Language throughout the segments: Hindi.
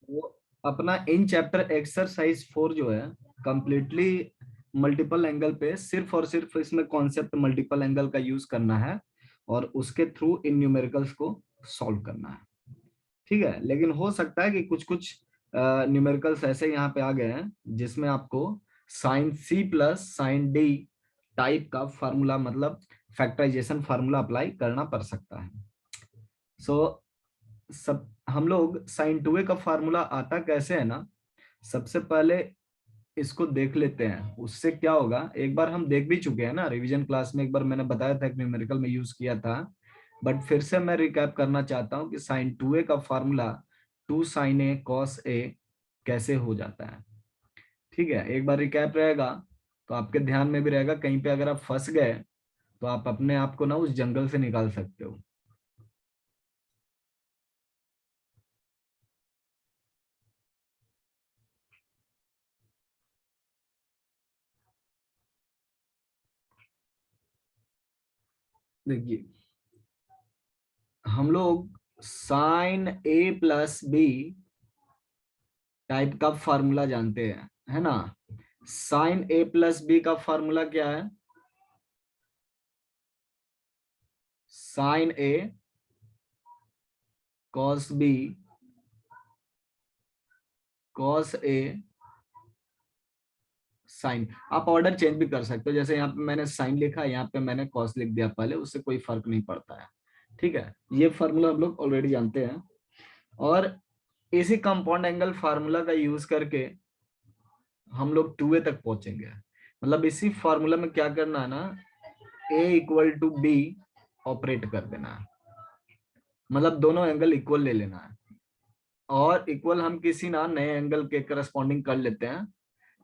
वो अपना इन चैप्टर एक्सरसाइज 4 जो है कंप्लीटली मल्टीपल एंगल पे, सिर्फ और सिर्फ इसमें कॉन्सेप्ट मल्टीपल एंगल का यूज करना है और उसके थ्रू इन न्यूमेरिकल्स को सॉल्व करना है। ठीक है, लेकिन हो सकता है कि कुछ कुछ न्यूमेरिकल्स ऐसे यहाँ पे आ गए हैं जिसमें आपको sine C plus sine D type का फार्मूला, मतलब फैक्टराइजेशन फार्मूला अप्लाई करना पड़ सकता है। सो सब हम लोग साइन 2a का फार्मूला आता कैसे है ना, सबसे पहले इसको देख लेते हैं। उससे क्या होगा, एक बार हम देख भी चुके हैं ना रिवीजन क्लास में, एक बार मैंने बताया था, एक न्यूमेरिकल में यूज किया था, बट फिर से मैं रिकैप करना चाहता हूँ कि साइन 2a का formula 2 sign A cos A कैसे हो जाता है। ठीक है, एक बार रिकैप रहेगा तो आपके ध्यान में भी रहेगा, कहीं पे अगर आप फंस गए तो आप अपने आप को ना उस जंगल से निकाल सकते हो। देखिए, हम लोग sign A plus B type का फार्मूला जानते हैं, है ना। साइन ए प्लस बी का फार्मूला क्या है, sine A cos B cos A sign. आप ऑर्डर चेंज भी कर सकते हो, जैसे यहाँ पे मैंने साइन लिखा, यहाँ पे मैंने कॉस लिख दिया पहले, उससे कोई फर्क नहीं पड़ता है। ठीक है, ये फार्मूला हम लोग ऑलरेडी जानते हैं। और इसी कंपाउंड एंगल फार्मूला का यूज करके हम लोग 2a तक पहुंचेंगे। मतलब इसी फार्मूला में क्या करना है ना, a equal to B operate कर देना है, मतलब दोनों एंगल इक्वल ले लेना है। और इक्वल हम किसी ना नए एंगल के करस्पॉन्डिंग कर लेते हैं,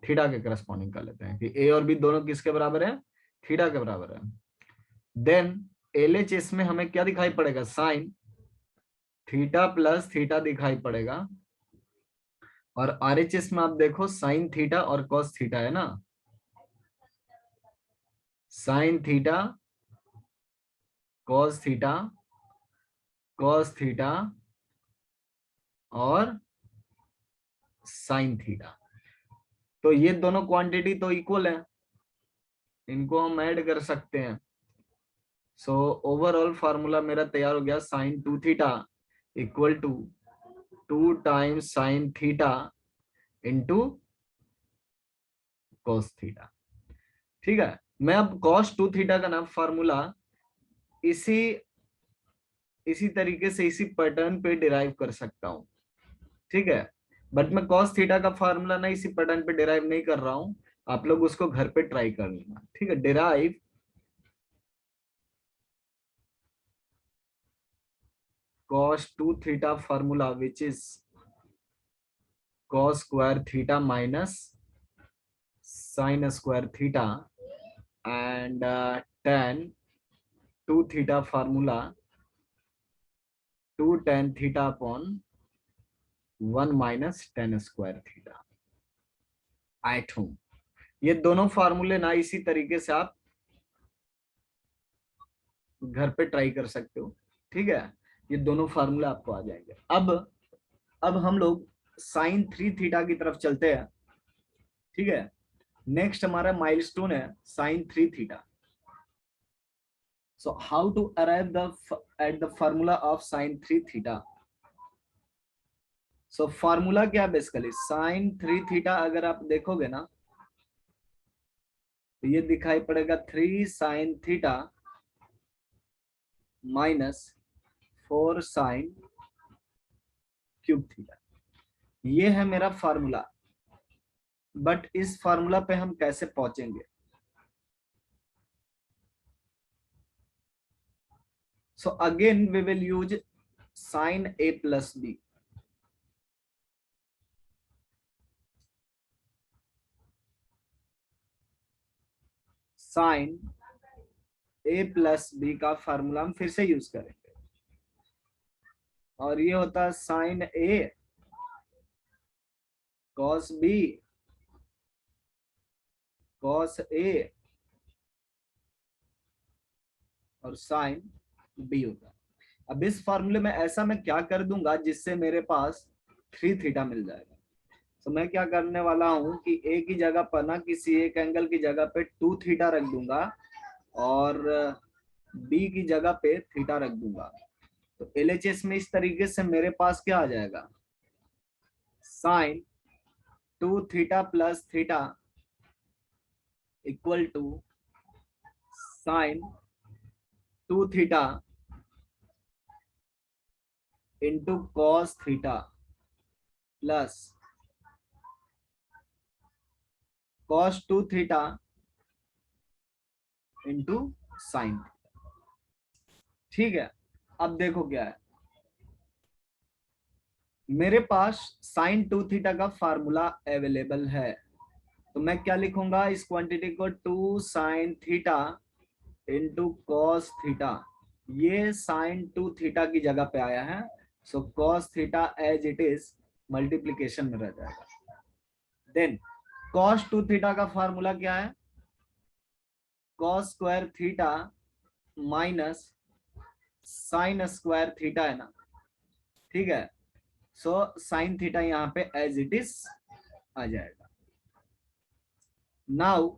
थीटा के करस्पॉन्डिंग कर लेते हैं कि ए और बी दोनों किसके बराबर है, थीटा के बराबर है। देन एल एच एस में हमें क्या दिखाई पड़ेगा, साइन थीटा प्लस थीटा दिखाई पड़ेगा। और आर एच एस में आप देखो साइन थीटा और कॉस थीटा है ना, sine theta cos theta cos theta और साइन थीटा। तो ये दोनों क्वांटिटी तो इक्वल है, इनको हम ऐड कर सकते हैं। सो ओवरऑल फार्मूला मेरा तैयार हो गया, sine 2 theta equal to 2 times sine theta into cos theta. ठीक है, मैं अब कॉस 2 थीटा का ना फार्मूला इसी इसी तरीके से इसी पैटर्न पे डिराइव कर सकता हूं। ठीक है, बट मैं कॉस थीटा का फार्मूला ना इसी पैटर्न पे डिराइव नहीं कर रहा हूं, आप लोग उसको घर पे ट्राई कर लेना। ठीक है, derive cos 2 theta formula which is cos square theta minus sin square theta and tan 2 theta formula 2 tan theta upon 1 minus tan square theta at home। ये दोनों फार्मूले ना इसी तरीके से आप घर पे ट्राई कर सकते हो। ठीक है, ये दोनों फार्मूले आपको आ जाएंगे। अब हम लोग साइन 3 थीटा की तरफ चलते हैं। ठीक है, नेक्स्ट हमारा माइलस्टोन है sine 3 theta. So how to arrive at the formula of sin 3 theta? So formula क्या है बेसिकली, साइन 3 थीटा अगर आप देखोगे ना तो ये दिखाई पड़ेगा 3 sign theta minus 4 sign cube theta. ये है मेरा फार्मूला, बट इस फार्मूला पे हम कैसे पहुंचेंगे। So again we will use sine A plus B. Sine A plus B का फार्मूला हम फिर से यूज करेंगे, और ये होता है sine A cos B cos A और साइन बी होता है। अब इस फॉर्मूले में ऐसा मैं क्या कर दूंगा जिससे मेरे पास 3 थीटा मिल जाएगा। तो मैं क्या करने वाला हूँ कि ए की जगह पर ना किसी एक एंगल की जगह पे 2 थीटा रख दूंगा और बी की जगह पे थीटा रख दूंगा। तो एलएचएस में इस तरीके से मेरे पास क्या आ जाएगा, sine 2 theta plus theta equal to sine 2 theta into cos theta plus cos 2 theta into sine. ठीक है, अब देखो क्या है, मेरे पास साइन 2 थीटा का फार्मूला अवेलेबल है। तो मैं क्या लिखूंगा, इस क्वांटिटी को 2 sine theta into cos theta. ये साइन 2 थीटा की जगह पे आया है, so cos theta as it is multiplication में रह जाएगा। देन कॉस 2 थीटा का फार्मूला क्या है, cos square theta minus sine square theta है ना। ठीक है, सो साइन थीटा यहाँ पे एज इट इज आ जाएगा। नाउ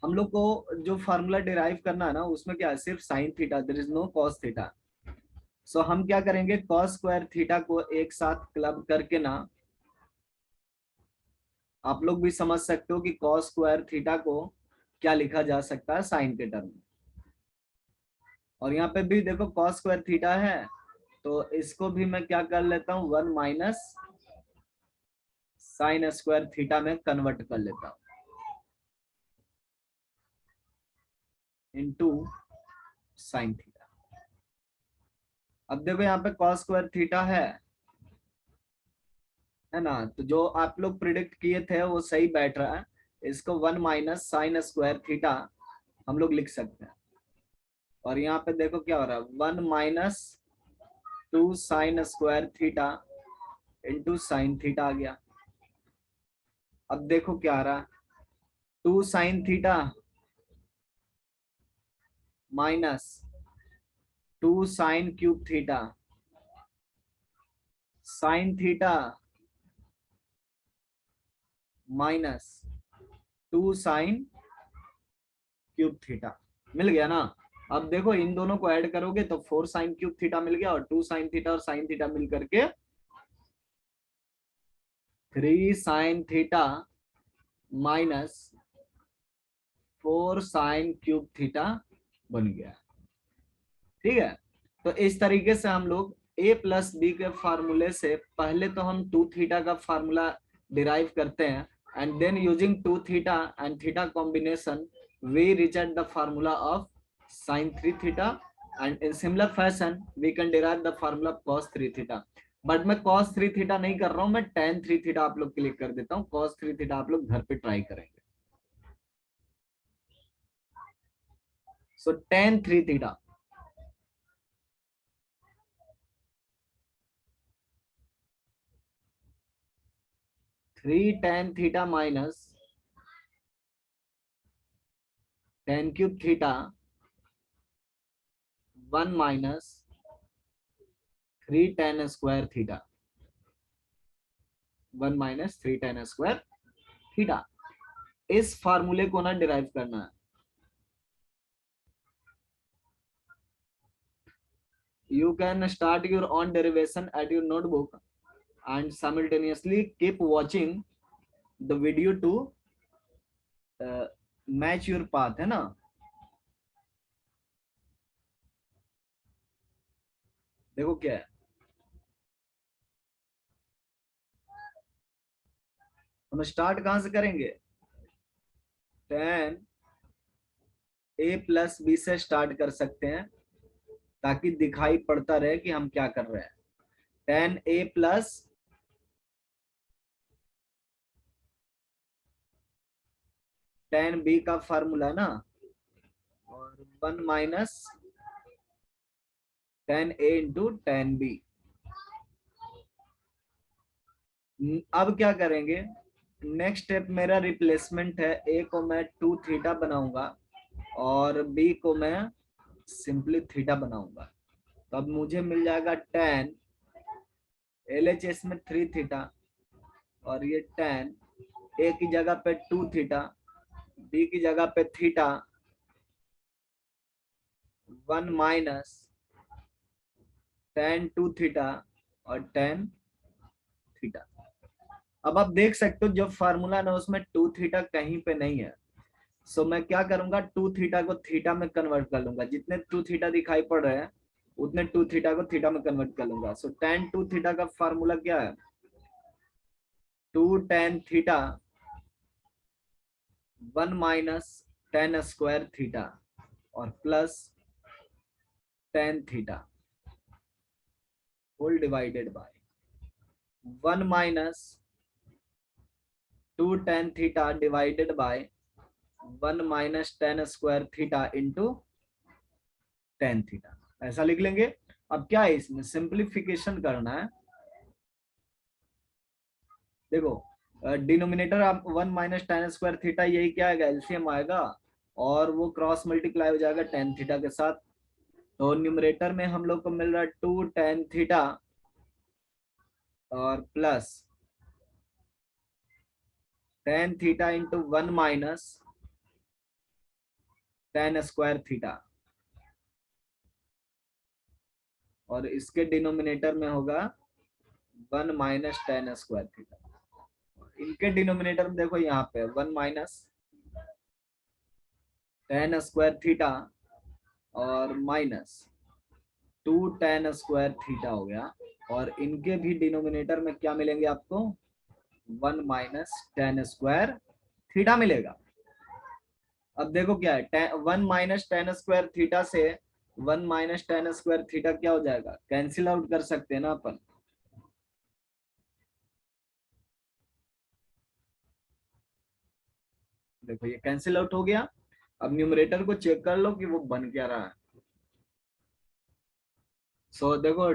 हम लोग को जो फार्मूला डिराइव करना है ना, उसमें क्या है, सिर्फ sine theta, there is no cos theta. So हम क्या करेंगे, कॉस स्क्वायर थीटा को एक साथ क्लब करके ना, आप लोग भी समझ सकते हो कि कॉस स्क्वायर थीटा को क्या लिखा जा सकता है, साइन के टर्म में। और यहाँ पे भी देखो कॉस स्क्वायर थीटा है, तो इसको भी मैं क्या कर लेता हूँ, 1 माइनस साइन स्क्वायर थीटा में कन्वर्ट कर लेता हूँ इनटू साइन थीटा। अब देखो यहाँ पे कॉस स्क्वायर थीटा है ना, तो जो आप लोग प्रिडिक्ट किए थे वो सही बैठ रहा है। इसको 1 माइनस साइन स्क्वायर थीटा हम लोग लिख सकते हैं। और यहाँ पे देखो क्या हो रहा है, 1 minus 2 sine square theta into sine theta आ गया। अब देखो क्या आ रहा है, 2 sine theta minus 2 sine cube theta sine theta minus 2 sine cube theta मिल गया ना। अब देखो इन दोनों को ऐड करोगे तो 4 साइन क्यूब थीटा मिल गया, और 2 साइन थीटा और साइन थीटा मिल करके 3 sign theta minus 4 sign cube theta बन गया। ठीक है, तो इस तरीके से हम लोग a प्लस बी के फार्मूले से पहले तो हम 2 थीटा का फार्मूला डिराइव करते हैं, and then using 2 theta and theta combination we reach at the formula of sin 3 theta, and in similar fashion we can derive the formula cos 3 theta। But मैं cos 3 थीटा नहीं कर रहा हूं, मैं tan 3 थीटा आप लोग के लिए कर देता हूं। cos 3 थीटा आप लोग घर पे ट्राई करेंगे। सो tan 3 theta, three tan theta minus tan cube theta 1 minus 3 tan square theta, 1 minus 3 tan square theta. इस फार्मूले को ना डिराइव करना है। You can start your own derivation at your notebook and simultaneously keep watching the video to match your path, है ना। देखो क्या है, हम स्टार्ट कहां से करेंगे, tan a प्लस बी से स्टार्ट कर सकते हैं, ताकि दिखाई पड़ता रहे कि हम क्या कर रहे हैं। tan a plus tan b का फार्मूला ना, और 1 minus tan a into tan b। अब क्या करेंगे, नेक्स्ट स्टेप मेरा रिप्लेसमेंट है, ए को मैं 2 थीटा बनाऊंगा और बी को मैं सिंपली थीटा बनाऊंगा। तो अब मुझे मिल जाएगा tan LHS में 3 थीटा और ये tan, ए की जगह पे 2 थीटा, बी की जगह पे थीटा, 1 माइनस tan 2 थीटा और tan थीटा। अब आप देख सकते हो जो फार्मूला ना उसमें 2 थीटा कहीं पे नहीं है। सो मैं क्या करूंगा, 2 थीटा को थीटा में कन्वर्ट कर लूंगा, जितने 2 थीटा दिखाई पड़ रहे हैं उतने 2 थीटा को थीटा में कन्वर्ट कर लूंगा। सो tan 2 थीटा का फार्मूला क्या है, 2 tan theta 1 minus tan square theta और plus tan theta whole divided by 1 minus 2 tan theta divided by 1 minus tan square theta into tan theta. ऐसा लिख लेंगे। अब क्या है, इसमें सिंप्लीफिकेशन करना है। देखो डिनोमिनेटर आप 1 माइनस tan स्क्वायर थीटा, यही क्या आएगा, एलसीएम आएगा और वो क्रॉस मल्टीप्लाई हो जाएगा tan थीटा के साथ। तो न्यूमरेटर में हम लोग को मिल रहा है 2 tan थीटा और plus tan theta into 1 minus tan square theta, और इसके डिनोमिनेटर में होगा 1 माइनस tan स्क्वायर थीटा। इनके डिनोमिनेटर में देखो यहाँ पे 1 माइनस tan स्क्वायर थीटा और माइनस 2 tan स्क्वायर थीटा हो गया, और इनके भी डिनोमिनेटर में क्या मिलेंगे आपको, 1 माइनस tan स्क्वायर थीटा मिलेगा। अब देखो क्या है, 1 माइनस tan स्क्वायर थीटा से 1 माइनस tan स्क्वायर थीटा क्या हो जाएगा, कैंसिल आउट कर सकते हैं ना अपन। देखो ये कैंसिल आउट हो गया। अब न्यूमरेटर को चेक कर लो कि वो बन क्या रहा है। सो देखो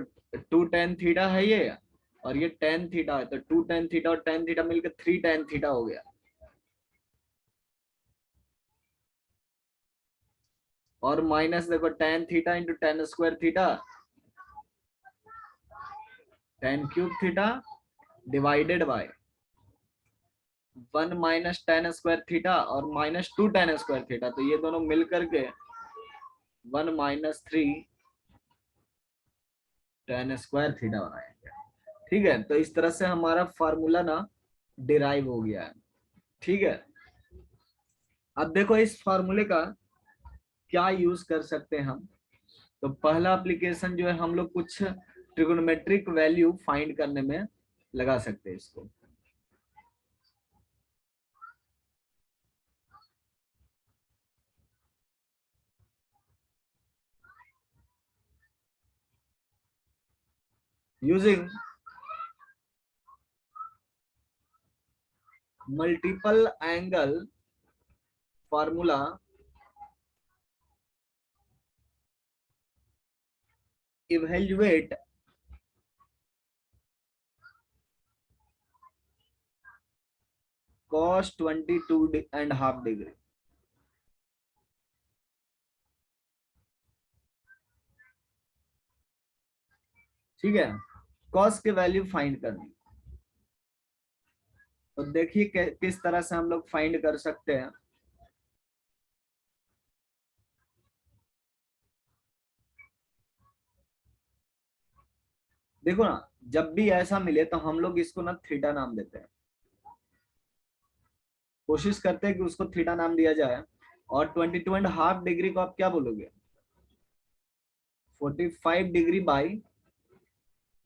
2 tan थीटा है ये, और ये tan थीटा है, तो 2 tan थीटा और tan थीटा मिलकर 3 tan थीटा हो गया। और माइनस देखो tan theta into tan square theta, tan cube theta divided by 1 minus tan square theta और माइनस 2 tan स्क्वायर थीटा, तो ये दोनों मिल करके 1 माइनस 3 tan स्क्वायर थीटा बनाएंगे। ठीक है, तो इस तरह से हमारा फार्मूला ना डिराइव हो गया है। ठीक है, अब देखो इस फार्मूले का क्या यूज कर सकते हैं हम। तो पहला एप्लीकेशन जो है, हम लोग कुछ ट्रिगोनोमेट्रिक वैल्यू फाइंड करने में लगा सकते हैं इसको। Using multiple angle formula, evaluate cos 22.5 degree. ठीक है, cos के वैल्यू फाइंड करनी। तो देखिए किस तरह से हम लोग फाइंड कर सकते हैं। देखो ना, जब भी ऐसा मिले तो हम लोग इसको ना थीटा नाम देते हैं, कोशिश करते हैं कि उसको थीटा नाम दिया जाए। और 22.5 डिग्री को आप क्या बोलोगे, 45 डिग्री बाई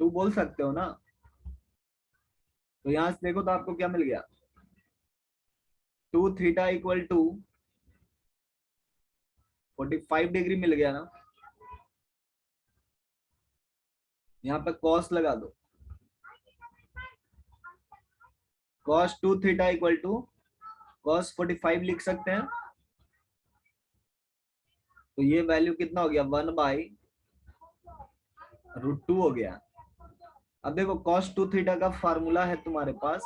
2 बोल सकते हो ना। तो यहां से देखो तो आपको क्या मिल गया, 2 थीटा इक्वल टू 45 डिग्री मिल गया ना। यहाँ पे कॉस लगा दो, cos 2 theta equal to cos 45 लिख सकते हैं। तो ये वैल्यू कितना हो गया, 1/√2 हो गया। अब देखो cos 2 थीटा का फार्मूला है तुम्हारे पास,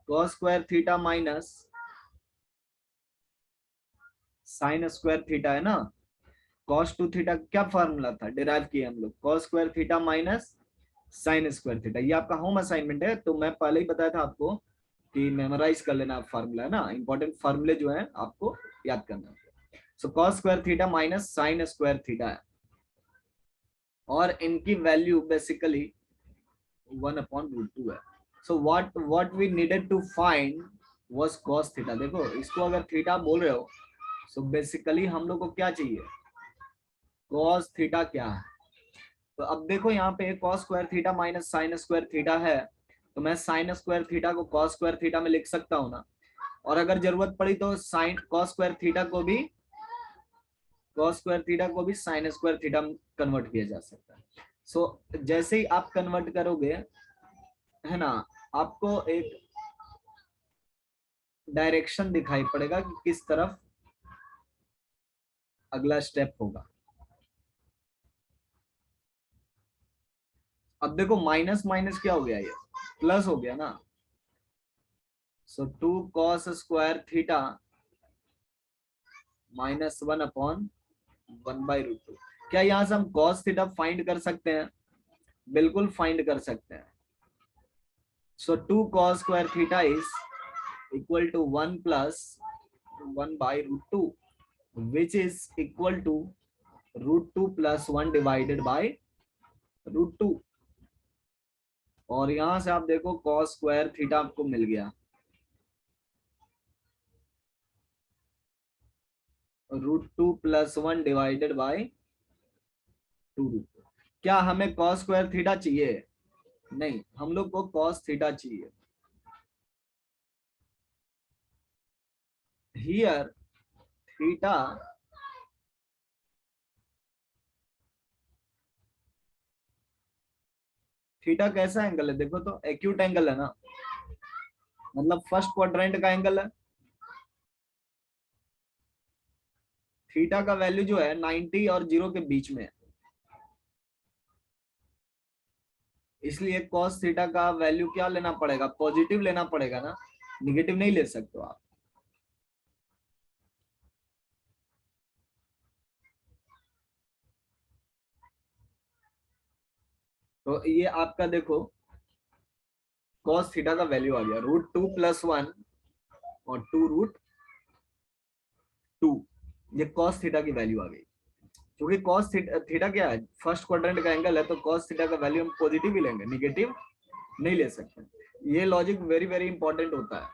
cos square theta minus sine square theta है ना। कॉस टू थीटा क्या फॉर्मूला था, डिराइव किया हम लोग, cos square theta minus sine square theta. ये आपका होम असाइनमेंट है, तो मैं पहले ही बताया था आपको कि मेमोराइज कर लेना फार्मूला, है ना, इंपॉर्टेंट फार्मूले जो है आपको याद करना है। So cos square theta minus sine square theta है, और इनकी वैल्यू बेसिकली 1/√2 है। So what we needed to find was cos theta. देखो इसको अगर थीटा बोल रहे हो, सो बेसिकली हम लोग को क्या चाहिए, कॉस थीटा क्या है। तो अब देखो यहाँ पे cos square theta minus sine square theta है, तो मैं साइन स्क्वायर थीटा को कॉस स्क्वायर थीटा में लिख सकता हूँ ना, और अगर जरूरत पड़ी तो साइन कॉस स्क्वायर थीटा को भी साइन स्क्वायर थीटा में कन्वर्ट किया जा सकता है। सो जैसे ही आप कन्वर्ट करोगे, है ना, आपको एक डायरेक्शन दिखाई पड़ेगा कि किस तरफ अगला स्टेप होगा। अब देखो माइनस माइनस क्या हो गया, ये प्लस हो गया ना। सो 2 कॉस स्क्वायर थीटा माइनस 1/1/√2। क्या यहां से हम कॉस थीटा फाइंड कर सकते हैं? बिल्कुल फाइंड कर सकते हैं। So 2 cos square theta is equal to 1 plus 1/√2, which is equal to √2 plus 1 divided by √2। और यहां से आप देखो cos स्क्वायर थीटा आपको मिल गया, √2 प्लस 1 डिवाइडेड बाय 2√2। क्या हमें cos स्क्वायर थीटा चाहिए? नहीं, हम लोग को cos थीटा चाहिए। हियर थीटा थीटा कैसा एंगल है, देखो तो एक्यूट एंगल है ना, मतलब फर्स्ट क्वाड्रेंट का एंगल है। थीटा का वैल्यू जो है 90 और 0 के बीच में है, इसलिए cos थीटा का वैल्यू क्या लेना पड़ेगा, पॉजिटिव लेना पड़ेगा ना, निगेटिव नहीं ले सकते हो आप। तो ये आपका देखो cos थीटा का वैल्यू आ गया √2 प्लस 1 और 2√2, ये cos थीटा की वैल्यू आ गई। क्योंकि cos थीटा क्या है, फर्स्ट क्वाड्रेंट का एंगल है, तो cos थीटा का वैल्यू हम पॉजिटिव ही लेंगे, निगेटिव नहीं ले सकते। ये लॉजिक वेरी वेरी इंपॉर्टेंट होता है।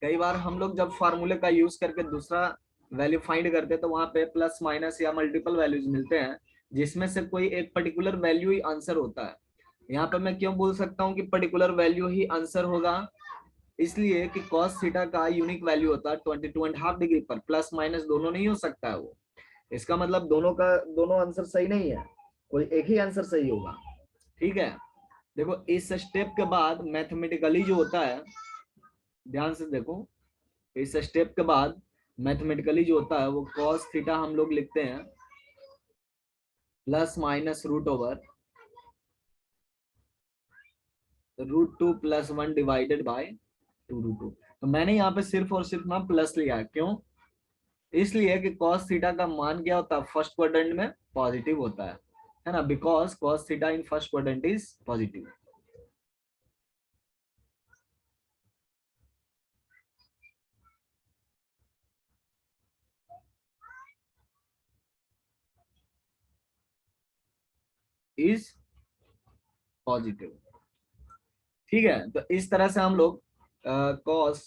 कई बार हम लोग जब फार्मूले का यूज करके दूसरा वैल्यू फाइंड करते हैं, तो वहां पे प्लस माइनस या मल्टीपल वैल्यूज मिलते हैं, जिसमें से कोई एक पर्टिकुलर वैल्यू ही आंसर होता है। यहाँ पे मैं क्यों बोल सकता हूँ कि पर्टिकुलर वैल्यू ही आंसर होगा, इसलिए कि cos थीटा का यूनिक वैल्यू होता है 22.5 डिग्री पर, प्लस माइनस दोनों नहीं हो सकता है वो। इसका मतलब दोनों आंसर सही नहीं है, कोई एक ही आंसर सही होगा। ठीक है, देखो इस स्टेप के बाद मैथमेटिकली जो होता है, ध्यान से देखो, इस स्टेप के बाद मैथमेटिकली जो होता है वो cos थीटा हम लोग लिखते हैं plus minus √2 plus 1 divided bye 2√2। तो मैंने यहाँ पे सिर्फ और सिर्फ ना प्लस लिया है, क्यों? इसलिए कि cos थीटा का मान क्या होता है, फर्स्ट क्वाड्रेंट में पॉजिटिव होता है ना, because cos theta in first quadrant is positive. Is positive. ठीक है, तो इस तरह से हम लोग cos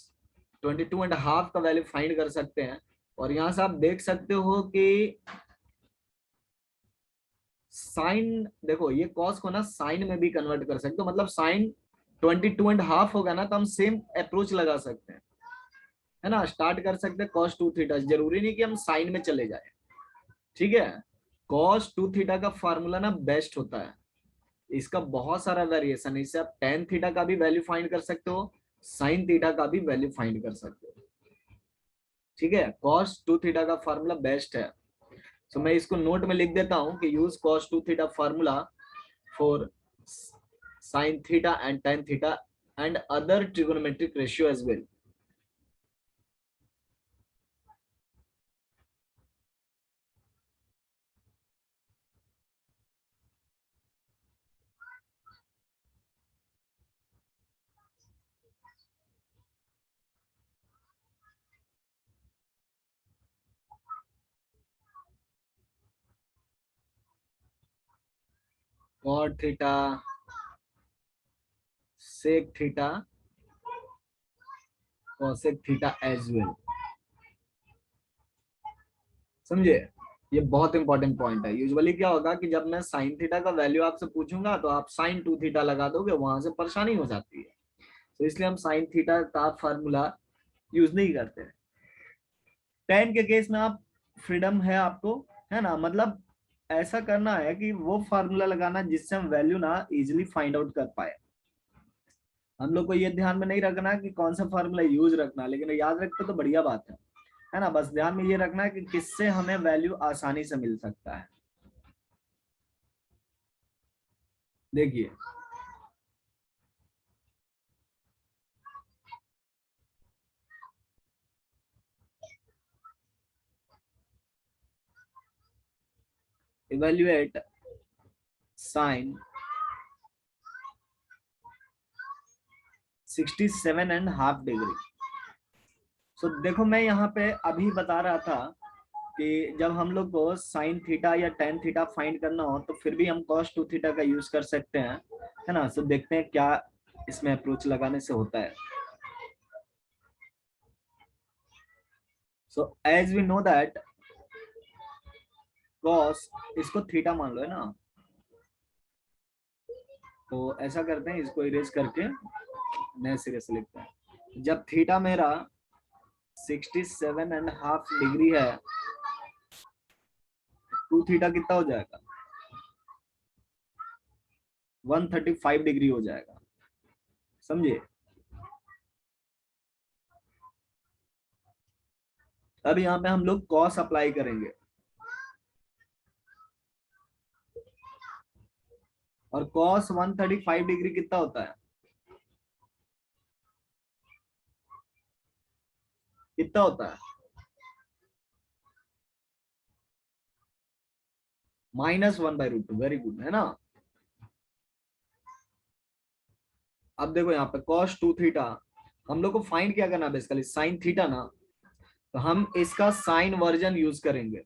22.5 का वैल्यू फाइंड कर सकते हैं। और यहां से आप देख सकते हो कि साइन, देखो ये cos को ना साइन में भी कन्वर्ट कर सकते हो, मतलब साइन 22.5 होगा ना, तो हम सेम अप्रोच लगा सकते हैं, है ना, स्टार्ट कर सकते हैं cos 2 थीटा, जरूरी नहीं कि हम साइन में चले जाए। ठीक है, cos 2 थीटा का फार्मूला ना बेस्ट होता है, इसका बहुत सारा वेरिएशन है, इससे आप tan थीटा का भी वैल्यू फाइंड कर सकते हो, sin थीटा का भी वैल्यू फाइंड कर सकते हो। ठीक है, cos 2 थीटा का फार्मूला बेस्ट है। तो मैं इसको नोट में लिख देता हूं कि use cos 2 theta formula for sin theta and tan theta and other trigonometric ratio as well. Cot theta, sec theta, cosec theta as well. समझे? ये बहुत इंपॉर्टेंट पॉइंट है। यूजुअली क्या होगा कि जब मैं साइन थीटा का वैल्यू आपसे पूछूंगा तो आप साइन 2 थीटा लगा दोगे, वहां से परेशानी हो जाती है। तो इसलिए हम साइन थीटा का फार्मूला यूज नहीं करते। टेन के केस में आप फ्रीडम है आपको, है ना, मतलब ऐसा करना है कि वो फार्मूला लगाना जिससे हम वैल्यू ना इजिली फाइंड आउट कर पाए। हम लोग को ये ध्यान में नहीं रखना कि कौन सा फार्मूला यूज रखना, लेकिन याद रखते तो बढ़िया बात है ना। बस ध्यान में ये रखना है कि किससे हमें वैल्यू आसानी से मिल सकता है। देखिए, इवेल्युएट साइन 67.5 डिग्री। सो देखो, मैं यहाँ पे अभी बता रहा था कि जब हम लोग को साइन थीटा या टेन थीटा फाइंड करना हो तो फिर भी हम कॉस 2 थीटा का यूज कर सकते हैं, है ना। सो देखते हैं क्या इसमें अप्रोच लगाने से होता है। So as we know that cos, इसको थीटा मान लो, है ना। तो ऐसा करते हैं, इसको इरेज करके नए सिरे से लिखते हैं। जब थीटा मेरा 67.5 डिग्री है, 2 थीटा कितना हो जाएगा? 135 डिग्री हो जाएगा। समझे? अब यहाँ पे हम लोग कॉस अप्लाई करेंगे, और कॉस 135 डिग्री कितना होता है? कितना होता है? -1/√2। वेरी गुड, है ना। अब देखो यहाँ पे cos 2 थीटा, हम लोग को फाइंड क्या करना है? बेसिकली साइन थीटा ना, तो हम इसका साइन वर्जन यूज करेंगे।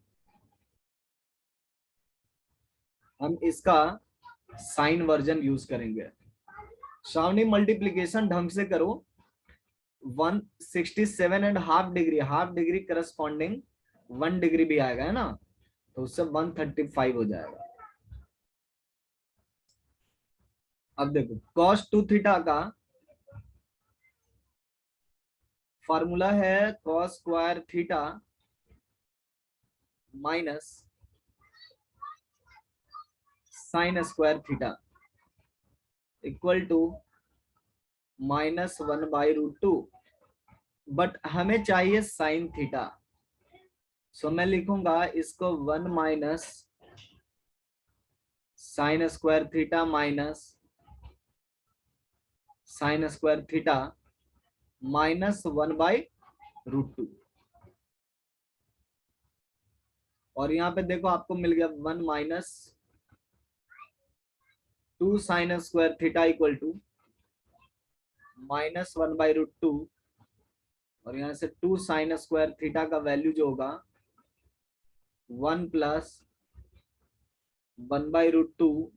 हम इसका साइन वर्जन यूज करेंगे। सामने मल्टीप्लीकेशन ढंग से करो। 167.5 degree, half degree corresponding 1 degree भी आएगा, है ना। तो उससे 135 हो जाएगा। अब देखो cos 2 थीटा का फॉर्मूला है cos square theta minus sine square theta equal to -1/√2। But हमें चाहिए साइन थीटा, सो मैं लिखूंगा इसको 1 minus sine square theta minus sine square theta -1/√2। और यहाँ पे देखो आपको मिल गया 1 minus 2 sine square theta equal to -1/√2। और यहाँ से 2 साइन स्क्वायर थीटा का वैल्यू जो होगा 1 plus 1/√2,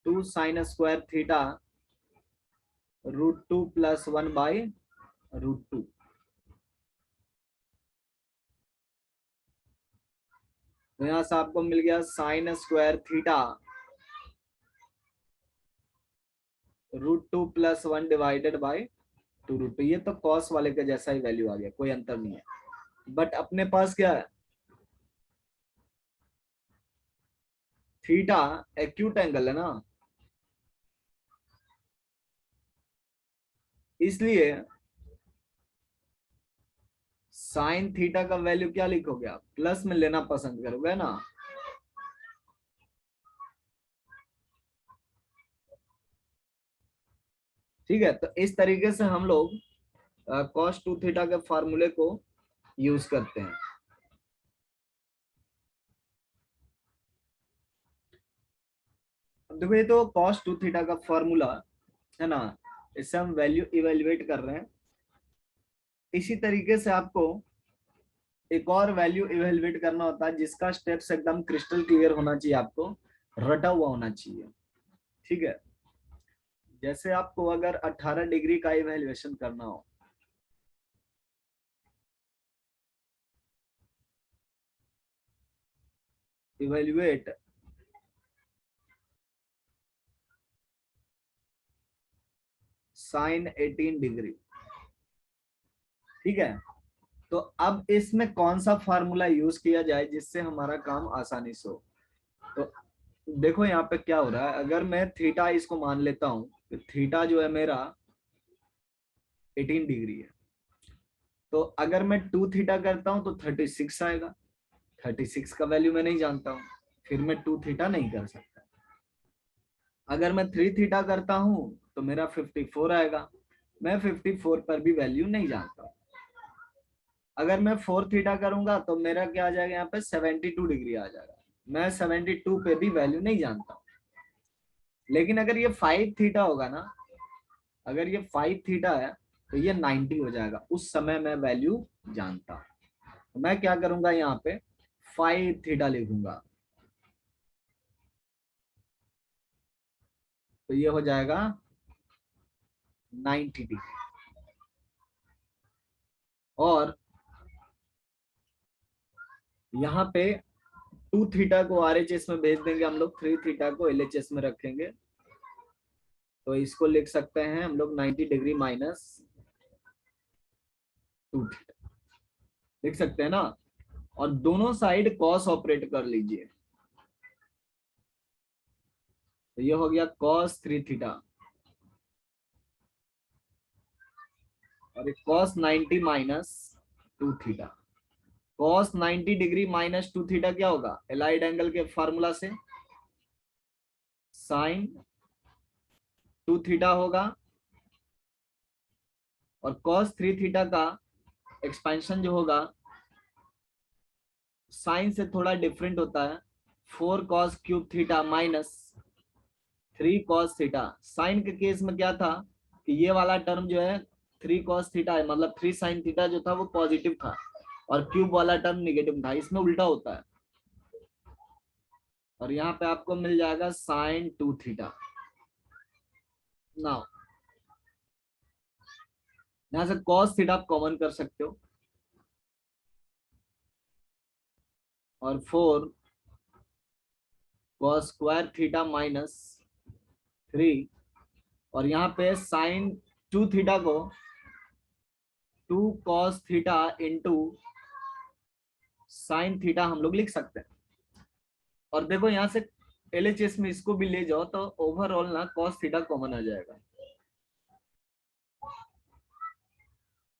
2 sine square theta √2 plus 1/√2। तो यहाँ से आपको मिल गया sign square theta √2 plus 1 divided by 2√2। ये तो कॉस वाले के जैसा ही वैल्यू आ गया, कोई अंतर नहीं है। बट अपने पास क्या है? थीटा एक्यूट एंगल है ना, इसलिए साइन थीटा का वैल्यू क्या लिखोगे आप? प्लस में लेना पसंद करोगे ना। ठीक है, तो इस तरीके से हम लोग कॉस 2 थीटा के फार्मूले को यूज करते हैं। अब देखो, ये तो कॉस 2 थीटा का फॉर्मूला है ना, इससे हम वैल्यू इवेल्युएट कर रहे हैं। इसी तरीके से आपको एक और वैल्यू इवेलुएट करना होता है जिसका स्टेप्स एकदम क्रिस्टल क्लियर होना चाहिए, आपको रटा हुआ होना चाहिए। ठीक है, जैसे आपको अगर 18 डिग्री का इवेल्युएशन करना हो, इवेल्युएट साइन 18 डिग्री, ठीक है, तो अब इसमें कौन सा फार्मूला यूज किया जाए जिससे हमारा काम आसानी से हो। तो देखो यहाँ पे क्या हो रहा है, अगर मैं थीटा इसको मान लेता हूँ, तो थीटा जो है मेरा 18 डिग्री है, तो अगर मैं 2 थीटा करता हूँ तो 36 आएगा। 36 का वैल्यू मैं नहीं जानता हूँ, फिर मैं 2 थीटा नहीं कर सकता। अगर मैं 3 थीटा करता हूँ तो मेरा 54 आएगा, मैं 54 पर भी वैल्यू नहीं जानता। अगर मैं 4 थीटा करूंगा तो मेरा क्या आ जाएगा, यहाँ पे 72 डिग्री आ जाएगा, मैं 72 पे भी वैल्यू नहीं जानता। लेकिन अगर ये 5 थीटा होगा ना, अगर ये 5 थीटा है तो ये 90 हो जाएगा, उस समय मैं वैल्यू जानता। तो मैं क्या करूंगा, यहाँ पे 5 थीटा लिखूंगा, तो ये हो जाएगा 90 डिग्री। और यहाँ पे 2 थीटा को आरएचएस में भेज देंगे हम लोग, 3 थीटा को एलएचएस में रखेंगे, तो इसको लिख सकते हैं हम लोग 90 डिग्री माइनस 2 थीटा लिख सकते हैं ना। और दोनों साइड कॉस ऑपरेट कर लीजिए, तो ये हो गया कॉस 3 थीटा, और एक cos 90 minus 2 theta. Cos 90 degree minus 2 theta क्या होगा, एलाइड एंगल के फार्मूला से साइन 2 थीटा होगा, और कॉस 3 थीटा का एक्सपेंशन जो होगा साइन से थोड़ा डिफरेंट होता है, 4 cos cube theta minus 3 cos theta. Sine के केस में क्या था कि ये वाला टर्म जो है 3 कॉस थीटा है, मतलब 3 साइन थीटा जो था वो पॉजिटिव था, और क्यूब वाला टर्म निगेटिव था, इसमें उल्टा होता है। और यहाँ पे आपको मिल जाएगा साइन 2 थीटा। नाउ यहाँ से कॉस थीटा आप कॉमन कर सकते हो, और 4 कॉस स्क्वायर थीटा माइनस 3, और यहाँ पे साइन 2 थीटा को 2 cos theta into sine theta हम लोग लिख सकते हैं। और देखो यहाँ से एलएचएस में इसको भी ले जाओ तो ओवरऑल ना कॉस थीटा कॉमन आ जाएगा,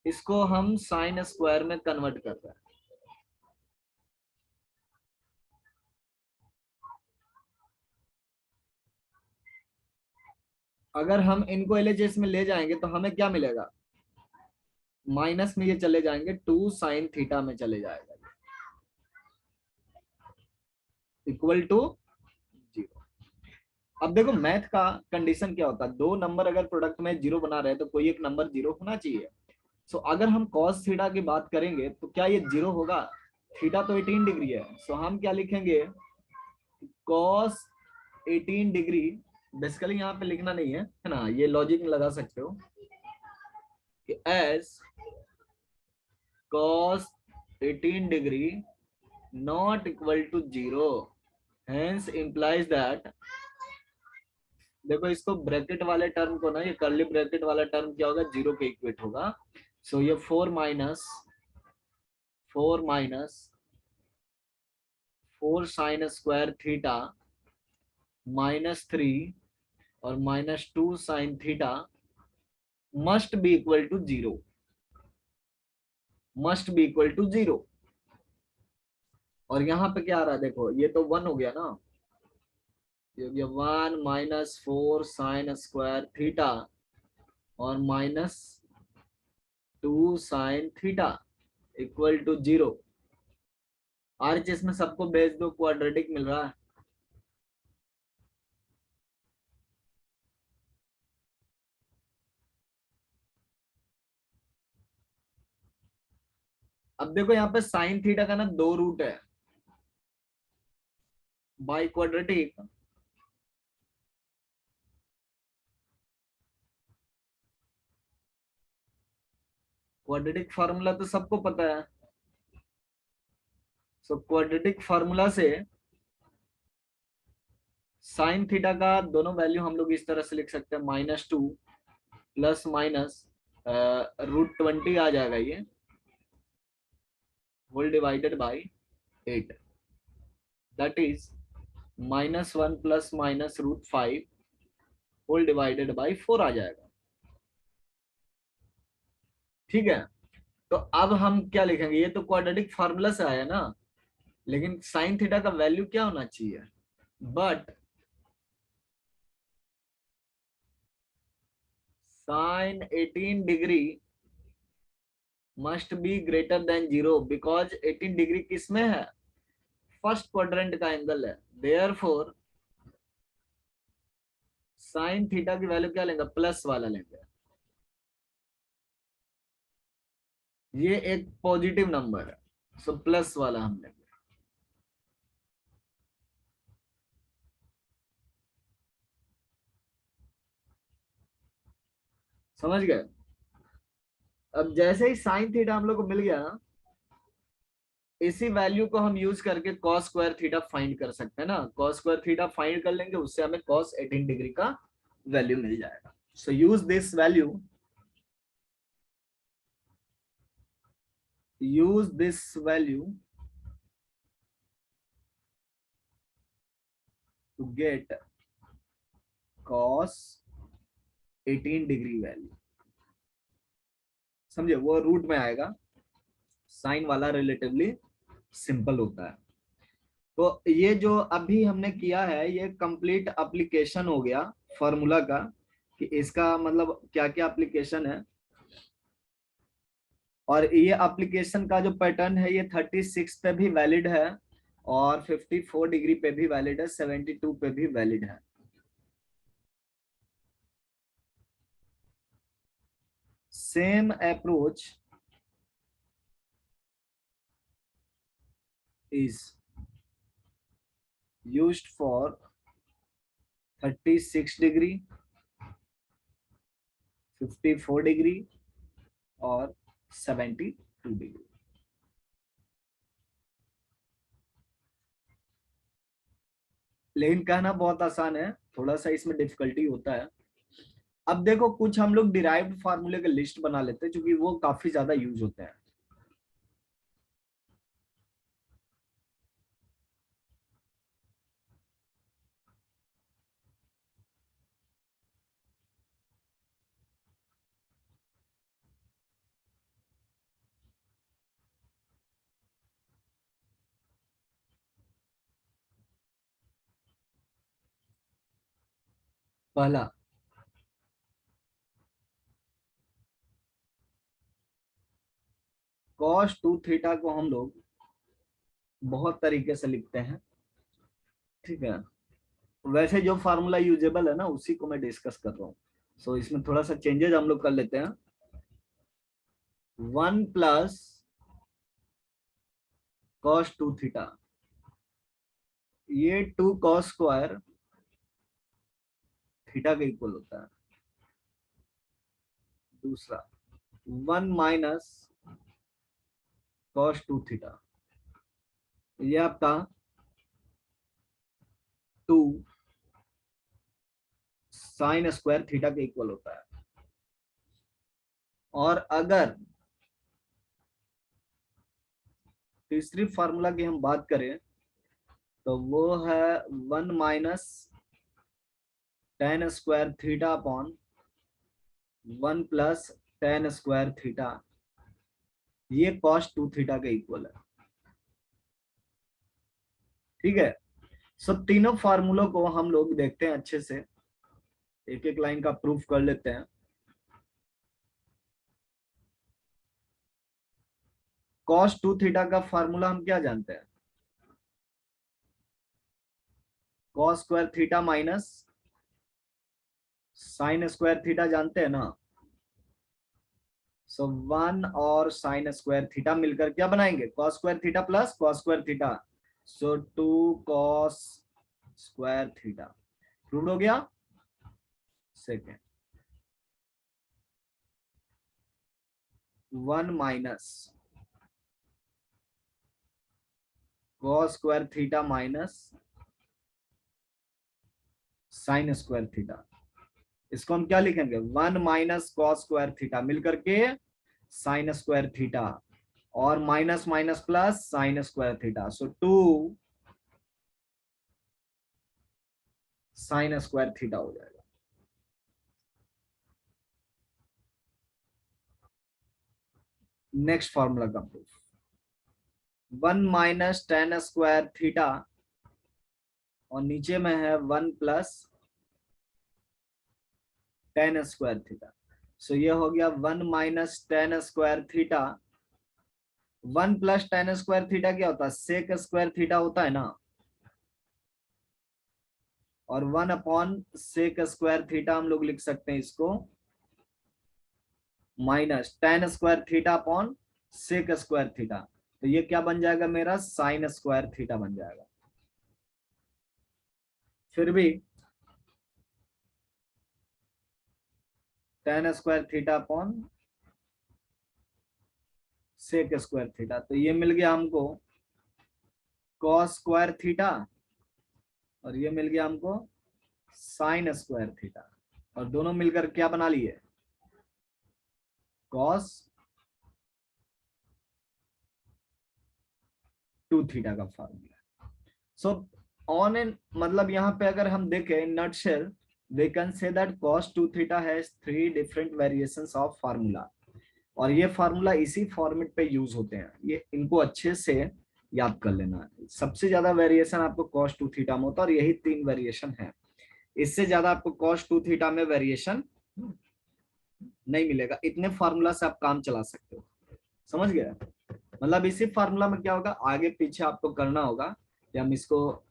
इसको हम साइन स्क्वायर में कन्वर्ट कर रहे हैं। अगर हम इनको एलएचएस में ले जाएंगे तो हमें क्या मिलेगा, माइनस में ये चले जाएंगे, 2 साइन थीटा में चले जाएगा, इक्वल टू 0। अब देखो मैथ का कंडीशन क्या होता है, दो नंबर अगर प्रोडक्ट में जीरो बना रहे हैं तो कोई एक नंबर जीरो होना चाहिए। सो अगर हम कॉस थीटा की बात करेंगे तो क्या ये जीरो होगा, थीटा तो 18 डिग्री है, सो हम क्या लिखेंगे, कॉस 18 डिग्री, बेसिकली यहाँ पे लिखना नहीं है ना, ये लॉजिक में लगा सकते हो कि as cos 18 degree not equal to 0, hence implies that, देखो इसको ब्रैकेट वाले टर्म को ना, ये कर्ली ब्रैकेट वाला टर्म क्या होगा, 0 के इक्वेट होगा। सो ये 4 साइन स्क्वायर थीटा -3 और -2 sine theta must be equal to 0, must be equal to 0। और यहाँ पे क्या आ रहा है, देखो ये तो 1 हो गया ना, ये हो गया 1 -4 साइन स्क्वायर थीटा और -2 sine theta equal to 0। RHS में सबको भेज दो, क्वाड्रेटिक मिल रहा है। अब देखो यहाँ पे साइन थीटा का ना दो रूट है, बाई क्वाड्रेटिक क्वाड्रेटिक फार्मूला तो सबको पता है। सो क्वाड्रेटिक फार्मूला से साइन थीटा का दोनों वैल्यू हम लोग इस तरह से लिख सकते हैं, -2 प्लस माइनस √20 आ जाएगा ये, whole divided by 8, that is -1 plus minus √5 whole divided by 4 आ जाएगा। ठीक है, तो अब हम क्या लिखेंगे, ये तो क्वाड्रेटिक फार्मूला से आया ना, लेकिन साइन थीटा का वैल्यू क्या होना चाहिए, but sine 18 degree must be greater than 0 because 18 degree किसमें है, फर्स्ट क्वाड्रेंट का एंगल है, देयरफॉर साइन थीटा की वैल्यू क्या लेंगे, प्लस वाला लेंगे। ये एक पॉजिटिव नंबर है, सो प्लस वाला हम लेंगे। समझ गए। अब जैसे ही साइन थीटा हम लोग को मिल गया ना, इसी वैल्यू को हम यूज करके कॉस स्क्वायर थीटा फाइंड कर सकते हैं ना, कॉस स्क्वायर थीटा फाइंड कर लेंगे, उससे हमें कॉस 18 डिग्री का वैल्यू मिल जाएगा। So use this value, use this value to get cos 18 degree value. समझे, वो रूट में आएगा, साइन वाला रिलेटिवली सिंपल होता है। तो ये जो अभी हमने किया है ये कंप्लीट एप्लीकेशन हो गया फॉर्मूला का, कि इसका मतलब क्या क्या एप्लीकेशन है। और ये एप्लीकेशन का जो पैटर्न है ये 36 पे भी वैलिड है, और 54 डिग्री पे भी वैलिड है, 72 पे भी वैलिड है। Same approach is used for 36 degree, 54 degree और 72 डिग्री। लेकिन कहना बहुत आसान है, थोड़ा सा इसमें डिफिकल्टी होता है। अब देखो कुछ हम लोग डिराइव्ड फार्मूले का लिस्ट बना लेते हैं, क्योंकि वो काफी ज्यादा यूज होते हैं। पहला, cos 2 थीटा को हम लोग बहुत तरीके से लिखते हैं। ठीक है, वैसे जो फार्मूला यूजेबल है ना उसी को मैं डिस्कस कर रहा हूँ। सो इसमें थोड़ा सा चेंजेस हम लोग कर लेते हैं। 1 प्लस cos 2 थीटा, ये 2 cos स्क्वायर थीटा के इक्वल होता है। दूसरा, 1 माइनस cos 2 थीटा, ये आपका 2 साइन स्क्वायर थीटा के इक्वल होता है। और अगर तीसरी फार्मूला की हम बात करें तो वो है 1 minus tan square theta upon 1 plus tan square theta, ये cos 2 थीटा के इक्वल है। ठीक है, सब तीनों फार्मूलों को हम लोग देखते हैं अच्छे से, एक एक लाइन का प्रूफ कर लेते हैं। cos 2 थीटा का फार्मूला हम क्या जानते हैं, cos square theta minus sine square theta जानते हैं ना। सो 1 और साइन स्क्वायर थीटा मिलकर क्या बनाएंगे, cos square theta plus cos square theta. So 2 cos square theta prove हो गया। Second 1 minus cos square theta minus sine square theta. इसको हम क्या लिखेंगे, 1 माइनस कॉस स्क्वायर थीटा मिलकर के साइन स्क्वायर थीटा, और minus minus plus sine square theta. So 2 sine square theta हो जाएगा। नेक्स्ट फॉर्मूला का proof, 1 minus tan square theta और नीचे में है 1 plus tan square theta. So ये हो गया 1 minus tan square theta. 1 plus tan square theta क्या होता है, सेक स्क्वायर थीटा होता है ना, और 1 अपॉन सेक स्क्वायर थीटा हम लोग लिख सकते हैं इसको minus tan square theta upon sec square theta. तो ये क्या बन जाएगा मेरा, साइन स्क्वायर थीटा बन जाएगा। फिर भी tan square theta upon sec square theta, तो ये मिल गया हमको कॉस स्क्वायर थीटा, और ये मिल गया हमको साइन स्क्वायर थीटा, और दोनों मिलकर क्या बना लिए, कॉस 2 थीटा का फॉर्मूला। सो ऑन एन मतलब यहाँ पे अगर हम देखें nutshell, we can say that cos 2 theta has 3 different variations of formula, और ये फार्मूला इसी फॉर्मेट पे यूज होते हैं, ये इनको अच्छे से याद कर लेना है। सबसे ज्यादा वेरिएशन आपको cos 2 थीटा में होता है, और यही 3 वेरिएशन है, इससे ज्यादा आपको cos 2 थीटा में वेरिएशन नहीं मिलेगा। इतने फार्मूला से आप काम चला सकते हो, समझ गए। मतलब इसी फार्मूला में क्या होगा, आगे पीछे आपको करना होगा कि हम इसको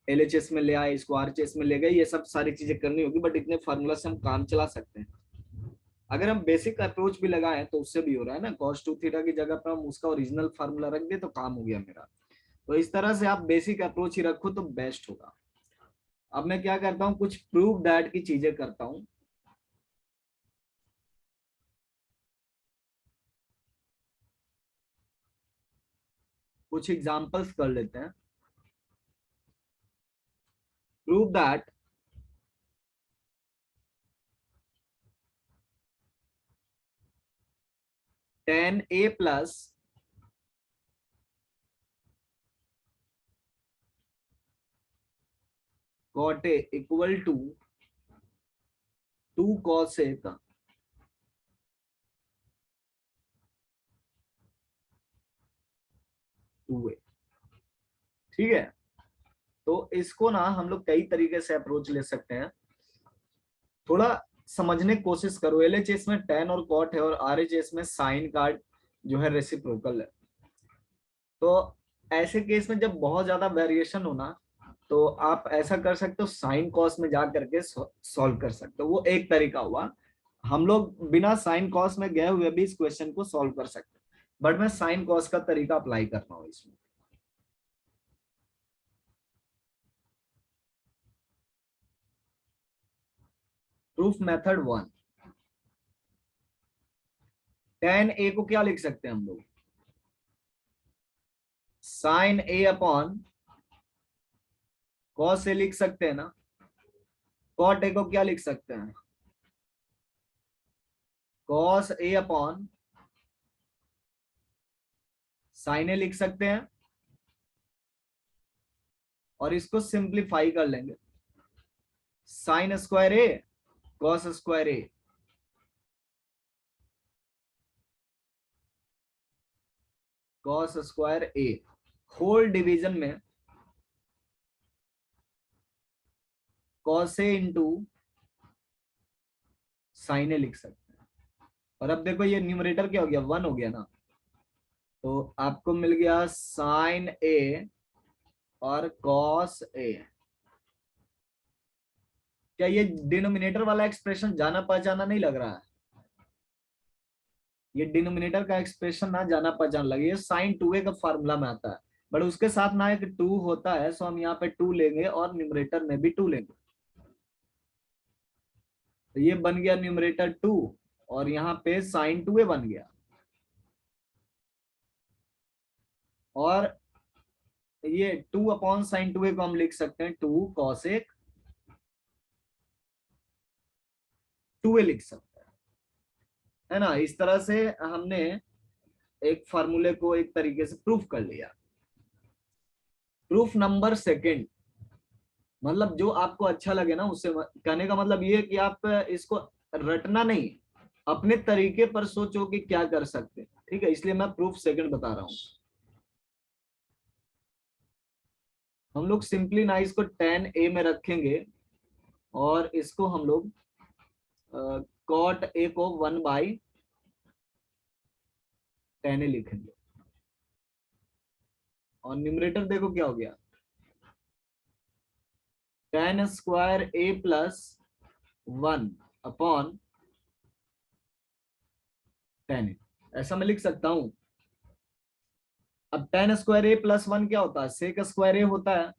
एलएचएस में ले आए, इसको आरएचएस में ले गए, ये सब सारी चीजें करनी होगी, बट इतने फार्मूला से हम काम चला सकते हैं। अगर हम बेसिक अप्रोच भी लगाएं तो उससे भी हो रहा है ना, cos 2 थीटा की जगह पर हम उसका ओरिजिनल फार्मूला रख दे तो काम हो गया मेरा। तो इस तरह से आप बेसिक अप्रोच ही रखो तो बेस्ट होगा। अब मैं क्या करता हूँ, कुछ प्रूव दैट की चीजें करता हूँ। कुछ एग्जांपल्स कर लेते हैं। Prove that tan A plus cot A equal to 2 cos A का 2a। ठीक है, तो इसको ना हम लोग कई तरीके से अप्रोच ले सकते हैं। थोड़ा समझने की कोशिश करो, एलएचएस में टेन और कॉट है, और आरएचएस में साइन कार्ड जो है रेसिप्रोकल है। तो ऐसे केस में जब बहुत ज्यादा वेरिएशन हो ना, तो आप ऐसा कर सकते हो, साइन कॉस में जा करके सॉल्व कर सकते हो, वो एक तरीका हुआ। हम लोग बिना साइन कॉस में गए हुए भी इस क्वेश्चन को सॉल्व कर सकते हैं, बट मैं साइन कॉस का तरीका अप्लाई कर रहा हूँ इसमें। प्रूफ मेथड 1, टेन ए को क्या लिख सकते हैं हम लोग, sign A upon cos A लिख सकते हैं ना। कॉट ए को क्या लिख सकते हैं, कॉस ए अपॉन साइन ए लिख सकते हैं, और इसको सिंप्लीफाई कर लेंगे, साइन स्क्वायर ए कॉस स्क्वायर ए, कॉस स्क्वायर ए होल डिवीजन में कॉस ए इंटू साइन ए लिख सकते हैं। और अब देखो ये न्यूमरेटर क्या हो गया, 1 हो गया ना, तो आपको मिल गया साइन ए और कॉस ए। क्या ये डिनोमिनेटर वाला एक्सप्रेशन जाना पहचाना नहीं लग रहा है, ये डिनोमिनेटर का एक्सप्रेशन ना जाना पहचान लगे, ये साइन 2a का फार्मूला में आता है, बट उसके साथ ना एक 2 होता है, सो हम यहाँ पे 2 लेंगे और न्यूमरेटर में भी 2 लेंगे। तो ये बन गया न्यूमरेटर 2 और यहाँ पे साइन 2a बन गया। और ये 2 अपॉन साइन 2a को हम लिख सकते हैं 2 कॉसेक 2a लिख सकते हैं, है ना। इस तरह से हमने एक फार्मूले को एक तरीके से प्रूफ कर लिया। प्रूफ नंबर सेकंड, मतलब जो आपको अच्छा लगे ना उससे कहने का मतलब ये है कि आप इसको रटना नहीं, अपने तरीके पर सोचो कि क्या कर सकते हैं, ठीक है। इसलिए मैं प्रूफ सेकंड बता रहा हूं। हम लोग सिंपली ना इसको 10a में रखेंगे और इसको हम लोग कॉट a को 1/10a लिखेंगे। और न्यूमरेटर देखो क्या हो गया, 10 स्क्वायर a + 1/10, ऐसा मैं लिख सकता हूं। अब 10 स्क्वायर a + 1 क्या होता है, सेक स्क्वायर a होता है,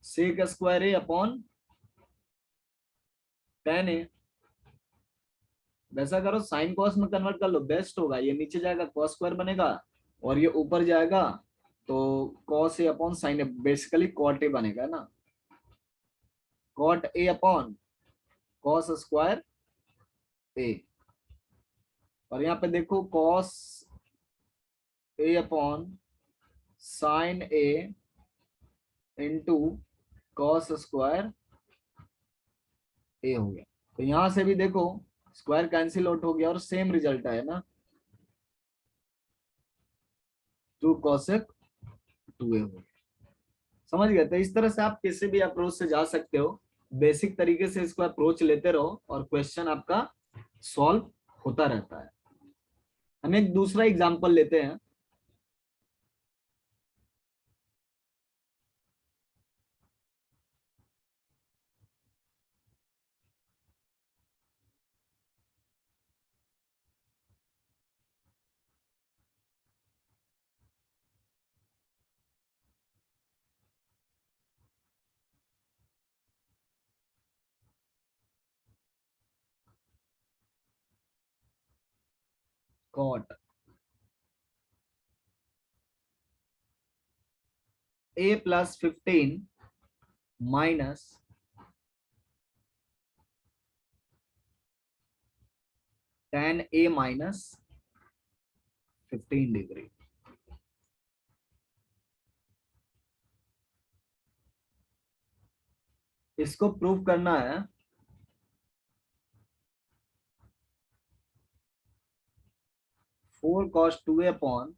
sec square a upon 10a। वैसा करो, साइन कॉस में कन्वर्ट कर लो, बेस्ट होगा। ये नीचे जाएगा कॉस स्क्वायर बनेगा और ये ऊपर जाएगा तो cos A upon sine A, basically cot A बनेगा ना, cot A upon cos square A. और यहाँ पे देखो cos A upon sine A into cos square A हो गया। तो यहां से भी देखो स्क्वायर कैंसिल आउट हो गया और सेम रिजल्ट आया ना, 2 कॉसेक 2a हो गया। समझ गए। तो इस तरह से आप किसी भी अप्रोच से जा सकते हो, बेसिक तरीके से इसको अप्रोच लेते रहो और क्वेश्चन आपका सॉल्व होता रहता है। हम एक दूसरा एग्जांपल लेते हैं। Cot a + 15 minus 10a - 15 degree. इसको प्रूव करना है। 4 cos 2a upon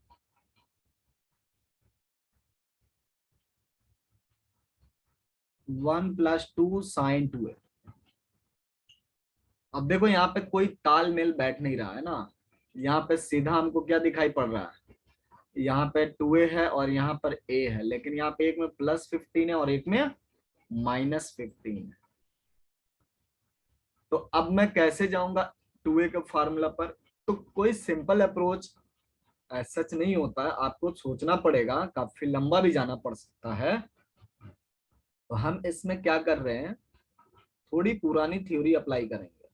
1 + 2 sin 2a। अब देखो यहाँ पे कोई तालमेल बैठ नहीं रहा है ना, यहाँ पे सीधा हमको क्या दिखाई पड़ रहा है, यहाँ पे 2a है और यहाँ पर a है, लेकिन यहाँ पे एक में +15 है और एक में -15 है। तो अब मैं कैसे जाऊंगा 2a के फार्मूला पर। तो कोई सिंपल अप्रोच सच नहीं होता है, आपको सोचना पड़ेगा, काफी लंबा भी जाना पड़ सकता है। तो हम इसमें क्या कर रहे हैं, थोड़ी पुरानी थ्योरी अप्लाई करेंगे।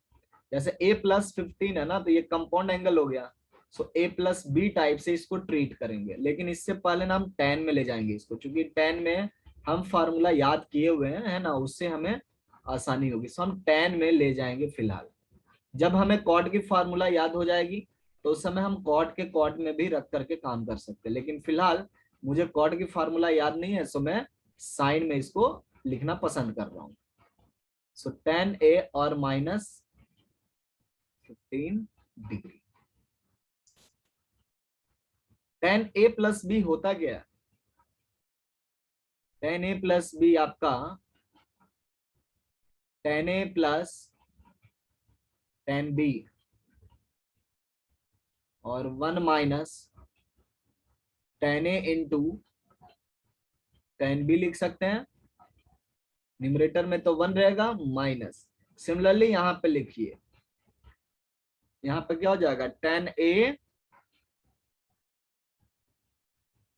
जैसे a + 15 है ना, तो ये कंपाउंड एंगल हो गया, सो a + b टाइप से इसको ट्रीट करेंगे। लेकिन इससे पहले ना हम tan में ले जाएंगे इसको, क्योंकि tan में हम फार्मूला याद किए हुए हैं, है ना, उससे हमें आसानी होगी। सो हम tan में ले जाएंगे फिलहाल। जब हमें कॉट की फार्मूला याद हो जाएगी तो उस समय हम कॉट के कॉट में भी रख करके काम कर सकते हैं, लेकिन फिलहाल मुझे कॉट की फार्मूला याद नहीं है, सो मैं साइन में इसको लिखना पसंद कर रहा हूँ। सो tan a और -15 डिग्री। tan a + b होता क्या है, tan a + b आपका tan a + tan b और 1 - tan a into tan b लिख सकते हैं। न्यूमरेटर में तो 1 रहेगा माइनस। सिमिलरली यहाँ पे लिखिए यहाँ पे क्या हो जाएगा, tan A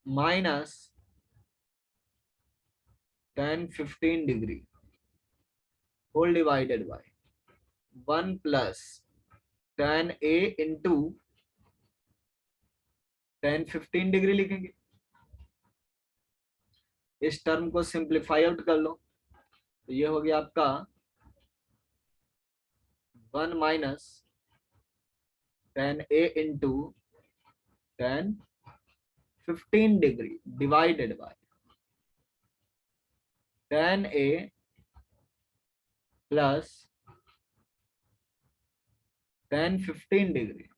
minus tan 15 degree whole divided by 1 plus tan A into tan 15 degree लिखेंगे। इस टर्म को सिंप्लीफाई आउट कर लो, तो ये हो गया आपका 1 minus tan A into tan 15 degree divided by tan A plus tan 15 degree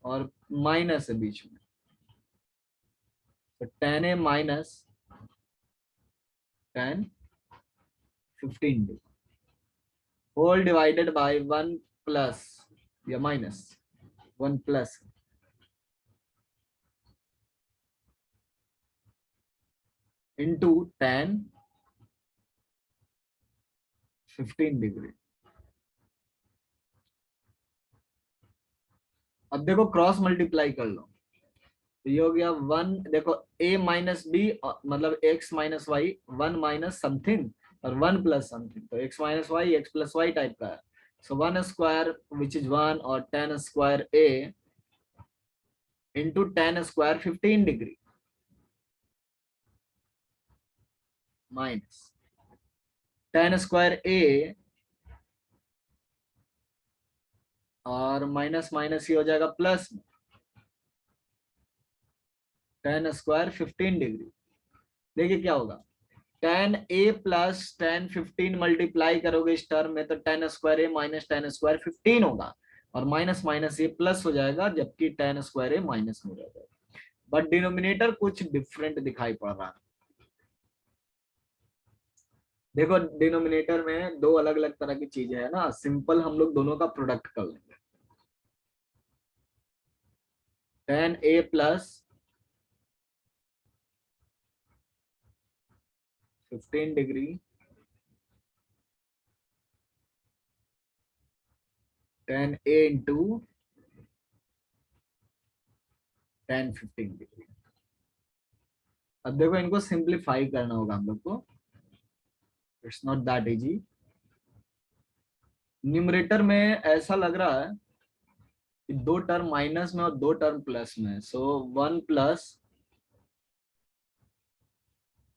और माइनस है बीच में, तो tan A minus tan 15 degree whole divided by 1 plus या minus 1 plus into tan 15 degree. अब देखो क्रॉस मल्टीप्लाई कर लो, तो ये हो गया 1, देखो a माइनस बी मतलब x minus Y, 1 minus something और 1 प्लस समथिंग, तो x minus Y X plus Y type का है। सो 1 स्क्वायर विच इज 1 और tan square a into tan square 15 degree minus tan square a और माइनस माइनस ये हो जाएगा प्लस tan स्क्वायर 15 डिग्री। देखिए क्या होगा, tan a plus tan 15 multiply करोगे इस टर्म में, तो tan square a minus tan square 15 होगा और माइनस माइनस ये प्लस हो जाएगा, जबकि tan स्क्वायर a माइनस में रह जाएगा। बट डिनोमिनेटर कुछ डिफरेंट दिखाई पड़ रहा है। देखो डिनोमिनेटर में दो अलग अलग तरह की चीजें है ना, सिंपल हम लोग दोनों का प्रोडक्ट कर लेंगे। tan a plus 15 degree tan a into tan 15 degree. अब देखो इनको सिंप्लीफाई करना होगा हम लोग को, it's not that easy. Numerator में ऐसा लग रहा है कि दो टर्म माइनस में और दो टर्म प्लस में, सो 1 प्लस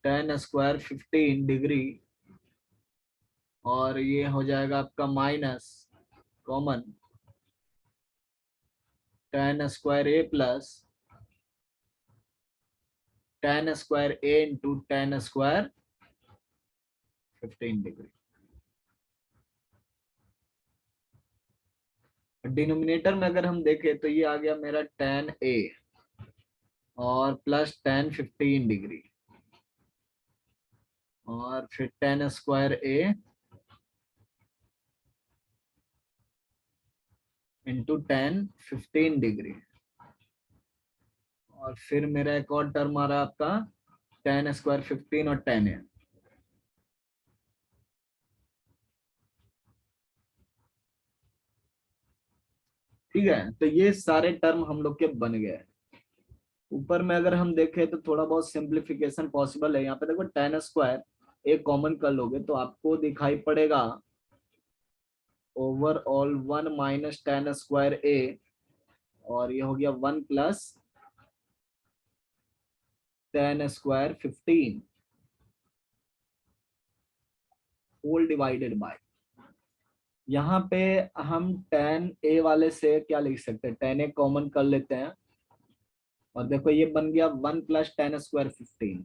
tan स्क्वायर 15 डिग्री और ये हो जाएगा आपका minus common tan square a plus tan square a into tan square 15 degree. Denominator में अगर हम देखें तो ये आ गया मेरा tan a और प्लस tan 15 डिग्री और फिर tan square a into tan 15 degree और फिर मेरा एक और टर्म आ रहा है आपका tan स्क्वायर 15 और tan a। ठीक है, तो ये सारे टर्म हम लोग के बन गए। ऊपर में अगर हम देखें तो थोड़ा बहुत सिंप्लीफिकेशन पॉसिबल है। यहाँ पे देखो tan स्क्वायर एक कॉमन कर लोगे तो आपको दिखाई पड़ेगा overall 1 minus tan square a और ये हो गया 1 plus tan square 15 whole divided by, यहाँ पे हम tan a वाले से क्या लिख सकते हैं, tan a कॉमन कर लेते हैं और देखो ये बन गया 1 प्लस tan स्क्वायर 15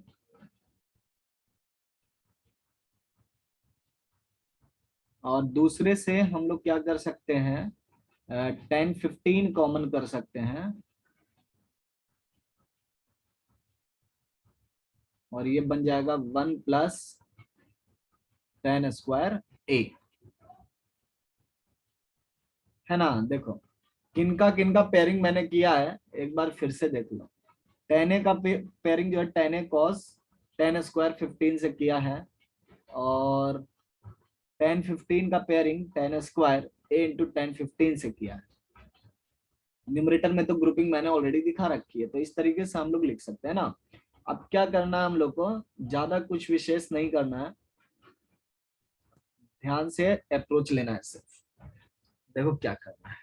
और दूसरे से हम लोग क्या कर सकते हैं, tan 15 कॉमन कर सकते हैं और ये बन जाएगा 1 प्लस tan स्क्वायर a, है ना। देखो किनका पेयरिंग मैंने किया है एक बार फिर से देख लो। tan a का पेयरिंग जो है tan a cos tan square 15 से किया है और tan 15 का pairing tan square a into tan 15 से किया है। न्यूमरेटर में तो ग्रुपिंग मैंने ऑलरेडी दिखा रखी है, तो इस तरीके से हम लोग लिख सकते हैं ना। अब क्या करना है हम लोग को, ज्यादा कुछ विशेष नहीं करना है, ध्यान से अप्रोच लेना है सिर्फ। देखो क्या करना है,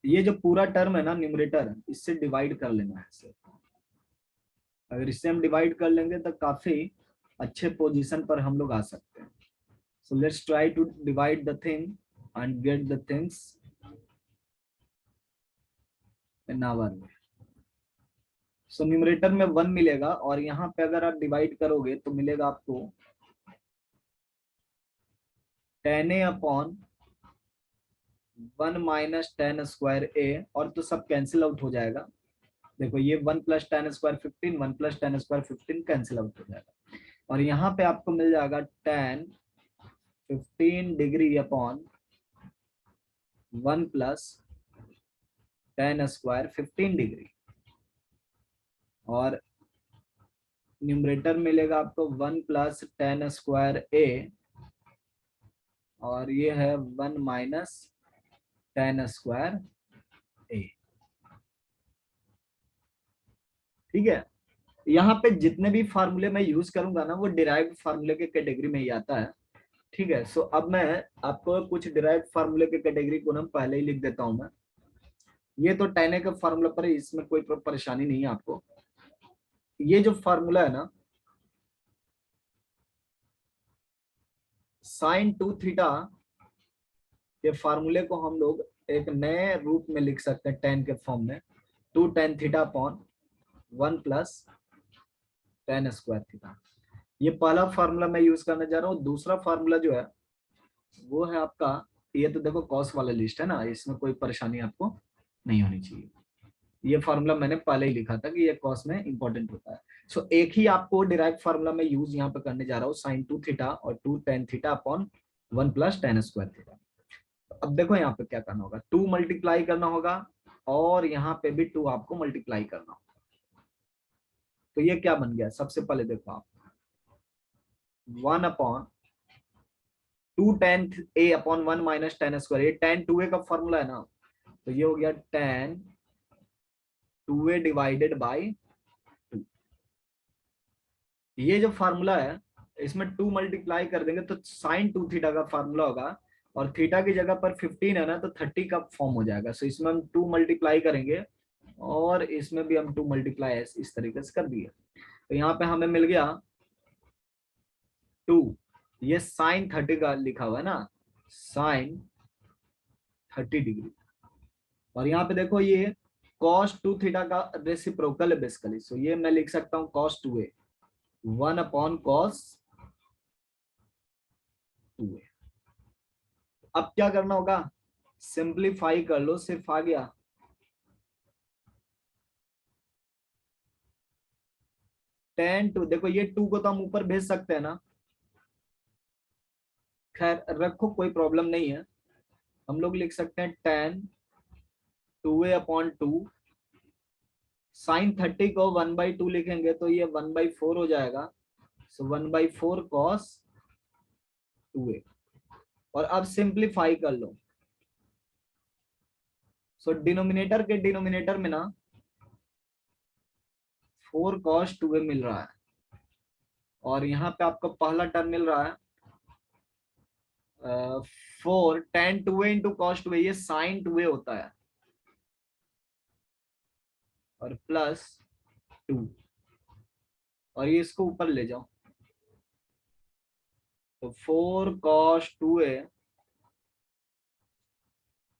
ये जो पूरा टर्म है ना न्यूमरेटर, इससे डिवाइड कर लेना है सिर्फ। अगर इससे हम डिवाइड कर लेंगे तो काफी अच्छे पोजीशन पर हम लोग आ सकते हैं। So let's try to divide the thing and get the things in our way. So numerator में 1 मिलेगा, और यहाँ पे अगर आप डिवाइड करोगे तो मिलेगा आपको 10a upon 1 minus 10 square a, और तो सब कैंसिल आउट हो जाएगा। देखो ये 1 plus 10 square 15, 1 plus 10 square 15 cancel out हो जाएगा, और यहाँ पे आपको मिल जाएगा 10 15 degree upon 1 plus 10 square 15 degree, और न्यूमरेटर मिलेगा आपको 1 प्लस 10 स्क्वायर a, और ये है 1 माइनस 10 स्क्वायर a। ठीक है, यहाँ पे जितने भी फार्मूले मैं यूज करूंगा ना वो डिराइव्ड फार्मूले के कैटेगरी में ही आता है। ठीक है, सो अब मैं आपको कुछ डिराइव्ड फार्मूले के कैटेगरी को ना पहले ही लिख देता हूं मैं। ये तो टेन ए का फार्मूला पर है, इसमें कोई परेशानी नहीं है आपको। ये जो फार्मूला है ना साइन 2 थीटा, ये फार्मूले को हम लोग एक नए रूप में लिख सकते हैं टेन के फॉर्म में, 2 tan theta upon 1 plus 10 square theta. ये पहला फार्मूला मैं यूज करने जा रहा हूँ। दूसरा फार्मूला जो है वो है आपका, ये तो देखो कॉस वाला लिस्ट है ना, इसमें कोई परेशानी आपको नहीं होनी चाहिए। ये फार्मूला मैंने पहले ही लिखा था कि ये कॉस में इंपॉर्टेंट होता है। सो एक ही आपको डायरेक्ट फार्मूला में यूज यहाँ पे करने जा रहा हूँ, साइन 2 थीटा और 2 tan theta upon 1 plus 10 square theta. अब देखो यहाँ पे क्या करना होगा, 2 मल्टीप्लाई करना होगा, और यहाँ पे भी 2 आपको मल्टीप्लाई करना होगा। तो ये क्या बन गया, सबसे पहले देखो आप 1 upon 2 tan a upon 1 minus 10 square, ये tan 2a का फॉर्मूला है ना, तो ये हो गया tan 2a डिवाइडेड बाई 2। ये जो फार्मूला है इसमें 2 मल्टीप्लाई कर देंगे तो साइन 2 थीटा का फार्मूला होगा, और थीटा की जगह पर 15 है ना तो 30 का फॉर्म हो जाएगा। सो इसमें हम 2 मल्टीप्लाई करेंगे, और इसमें भी हम 2 मल्टीप्लाई इस तरीके से कर दिए। तो यहाँ पे हमें मिल गया 2, ये साइन 30 का लिखा हुआ है ना, साइन 30 डिग्री, और यहाँ पे देखो ये cos 2 थीटा का रेसिप्रोकल है बेसिकली। सो ये मैं लिख सकता हूँ cos 2a, 1 upon cos 2a। अब क्या करना होगा, सिंप्लीफाई कर लो, सिर्फ आ गया tan 2। देखो ये 2 को तो हम ऊपर भेज सकते हैं ना, खैर रखो कोई प्रॉब्लम नहीं है। हम लोग लिख सकते हैं tan 2a अपॉन 2, साइन 30 को 1/2 लिखेंगे तो ये 1/4 हो जाएगा। सो 1/4 cos 2a, और अब सिंप्लीफाई कर लो। सो डिनोमिनेटर के डिनोमिनेटर में ना 4 cos 2a मिल रहा है, और यहाँ पे आपको पहला टर्म मिल रहा है 4 tan 2a into cos 2a, ये साइन 2a होता है, और प्लस 2, और ये इसको ऊपर ले जाओ तो 4 cos 2a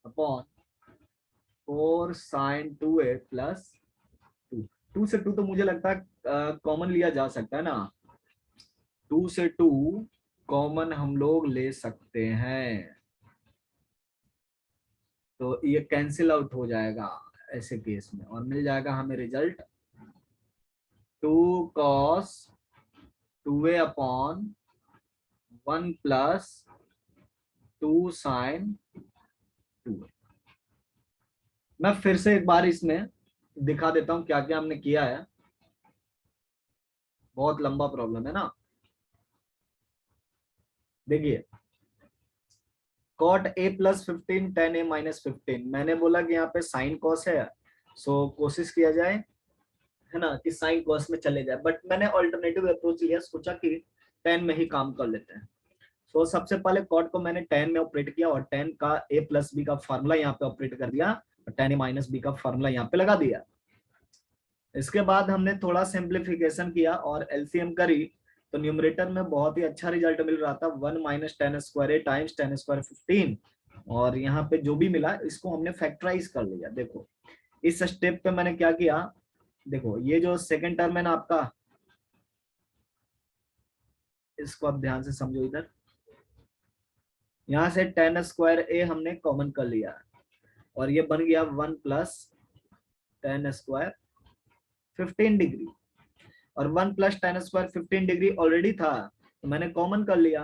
upon 4 sin 2a plus 2। 2 से 2 तो मुझे लगता है कॉमन लिया जा सकता है ना, 2 से 2 कॉमन हम लोग ले सकते हैं, तो ये कैंसिल आउट हो जाएगा ऐसे केस में, और मिल जाएगा हमें result 2 cos 2a upon 1 plus 2 sin 2a। मैं फिर से एक बार इसमें दिखा देता हूं क्या क्या हमने किया है, बहुत लंबा प्रॉब्लम है ना। देखिए cot a plus 15 tan a minus 15, मैंने बोला कि यहाँ पे साइन कॉस है, सो कोशिश किया जाए है ना कि साइन कॉस में चले जाए, बट मैंने ऑल्टरनेटिव अप्रोच लिया, सोचा कि tan में ही काम कर लेते हैं। सो सबसे पहले कॉट को मैंने tan में ऑपरेट किया और tan का a प्लस बी का फॉर्मूला यहाँ पे ऑपरेट कर दिया और tan a माइनस बी का फॉर्मूला यहाँ पे लगा दिया। इसके बाद हमने थोड़ा सिंप्लीफिकेशन किया और एलसीएम करी, तो न्यूमरेटर में बहुत ही अच्छा रिजल्ट मिल रहा था, 1 माइनस टेन स्क्वायर ए टाइम्स टेन स्क्वायर 15, और यहाँ पे जो भी मिला इसको हमने फैक्टराइज कर लिया। देखो इस स्टेप पे मैंने क्या किया, देखो ये जो सेकंड टर्म है ना आपका, इसको आप ध्यान से समझो, इधर यहाँ से टेन स्क्वायर ए हमने कॉमन कर लिया और ये बन गया 1 प्लस टेन स्क्वायर 15 डिग्री, और 1 plus tan square 15 degree already था तो मैंने कॉमन कर लिया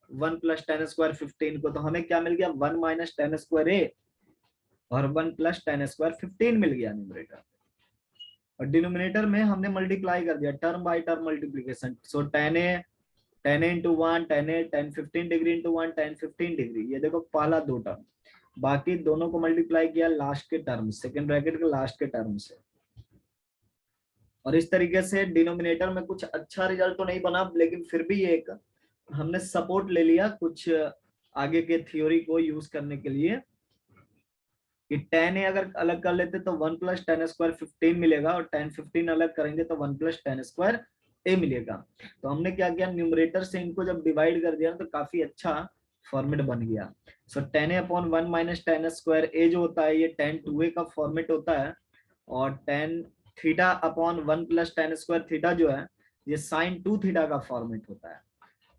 1 प्लस टेन स्क्वायर 15 को, तो हमें क्या मिल गया 1 माइनस टेन स्क्वायर ए और 1 प्लस टेन स्क्वायर 15 मिल गया न्यूमरेटर, और डिनोमिनेटर में हमने मल्टीप्लाई कर दिया term by term multiplication. So ten A into one ten A ten 15 degree into one ten 15 degree, ये देखो पहला दो टर्म, बाकी दोनों को मल्टीप्लाई किया लास्ट के टर्म, सेकेंड ब्रैकेट के लास्ट के टर्म से, और इस तरीके से डिनोमिनेटर में कुछ अच्छा रिजल्ट तो नहीं बना, लेकिन फिर भी एक हमने सपोर्ट ले लिया कुछ आगे के थ्योरी को यूज करने के लिए, कि tan ए अगर अलग कर लेते तो 1 प्लस टेन स्क्वायर 15 मिलेगा और tan 15 अलग करेंगे तो 1 प्लस टेन स्क्वायर ए मिलेगा। तो हमने क्या किया, न्यूमरेटर से इनको जब डिवाइड कर दिया तो काफी अच्छा फॉर्मेट बन गया। सो tan ए अपॉन 1 माइनस टेन स्क्वायर ए जो होता है ये tan 2a का फॉर्मेट होता है, और tan theta upon 1 plus tan square theta जो है ये साइन 2 थीटा का फॉर्मेट होता है,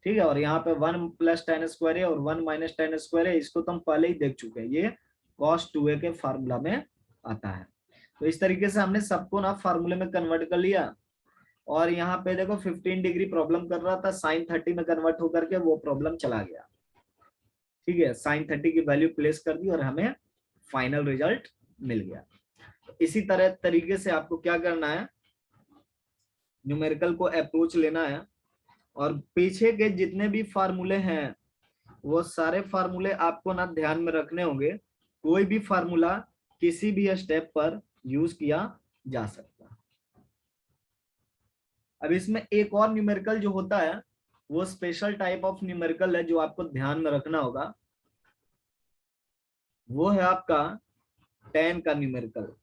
ठीक है। और यहाँ पे 1 प्लस टेन स्क्वायर है और 1 माइनस टेन स्क्वायर है, इसको तो हम पहले ही देख चुके हैं, ये cos 2a के फार्मूला में आता है। तो इस तरीके से हमने सबको ना फार्मूले में कन्वर्ट कर लिया, और यहाँ पे देखो 15 डिग्री प्रॉब्लम कर रहा था, साइन 30 में कन्वर्ट होकर के वो प्रॉब्लम चला गया, ठीक है। साइन 30 की वैल्यू प्लेस कर दी और हमें फाइनल रिजल्ट मिल गया। तो इसी तरह तरीके से आपको क्या करना है, न्यूमेरिकल को अप्रोच लेना है, और पीछे के जितने भी फार्मूले हैं वो सारे फार्मूले आपको ना ध्यान में रखने होंगे, कोई भी फार्मूला किसी भी स्टेप पर यूज किया जा सकता है। अब इसमें एक और न्यूमेरिकल जो होता है वो स्पेशल टाइप ऑफ न्यूमेरिकल है जो आपको ध्यान में रखना होगा, वो है आपका tan का numerical.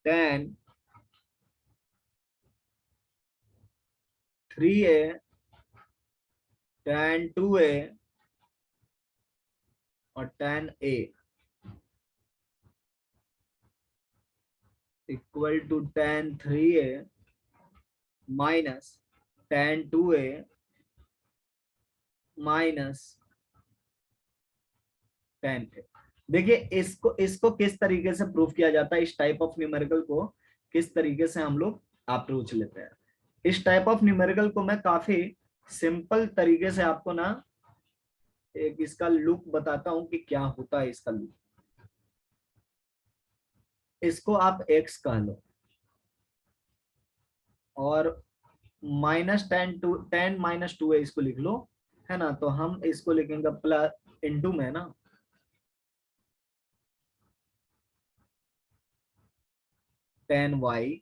tan 3a tan 2a और tan a equal to tan 3a minus tan 2a minus tan a। देखिए इसको इसको किस तरीके से प्रूव किया जाता है, इस टाइप ऑफ न्यूमेरिकल को किस तरीके से हम लोग अप्रोच लेते हैं। इस टाइप ऑफ न्यूमेरिकल को मैं काफी सिंपल तरीके से आपको ना एक इसका लुक बताता हूं कि क्या होता है इसका लुक। इसको आप x कह लो और माइनस टेन माइनस टू है, इसको लिख लो, है ना। तो हम इसको लिखेंगे प्लस इंटू में ना tan y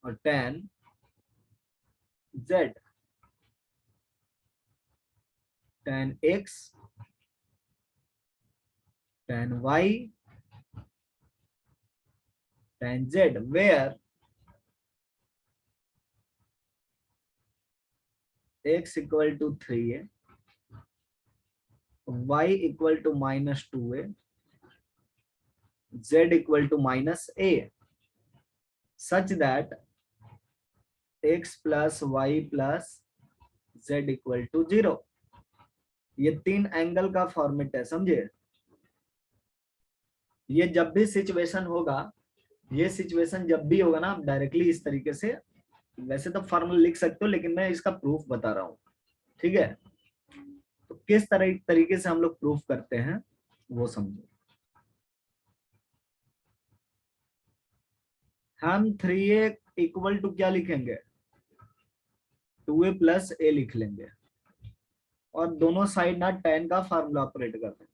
और tan z, tan x tan y tan z, where x equal to 3a, y equal to minus 2a, z equal to minus a, such that x plus y plus z equal to 0। ये तीन एंगल का फॉर्मेट है, समझे। ये जब भी सिचुएशन होगा, ये सिचुएशन जब भी होगा ना, आप डायरेक्टली इस तरीके से वैसे तो फॉर्मूला लिख सकते हो, लेकिन मैं इसका प्रूफ बता रहा हूँ। ठीक है, तो किस तरीके से हम लोग प्रूफ करते हैं वो समझो। हम 3a इक्वल टू क्या लिखेंगे, 2a प्लस ए लिख लेंगे, और दोनों साइड ना tan का फार्मूला ऑपरेट कर देंगे।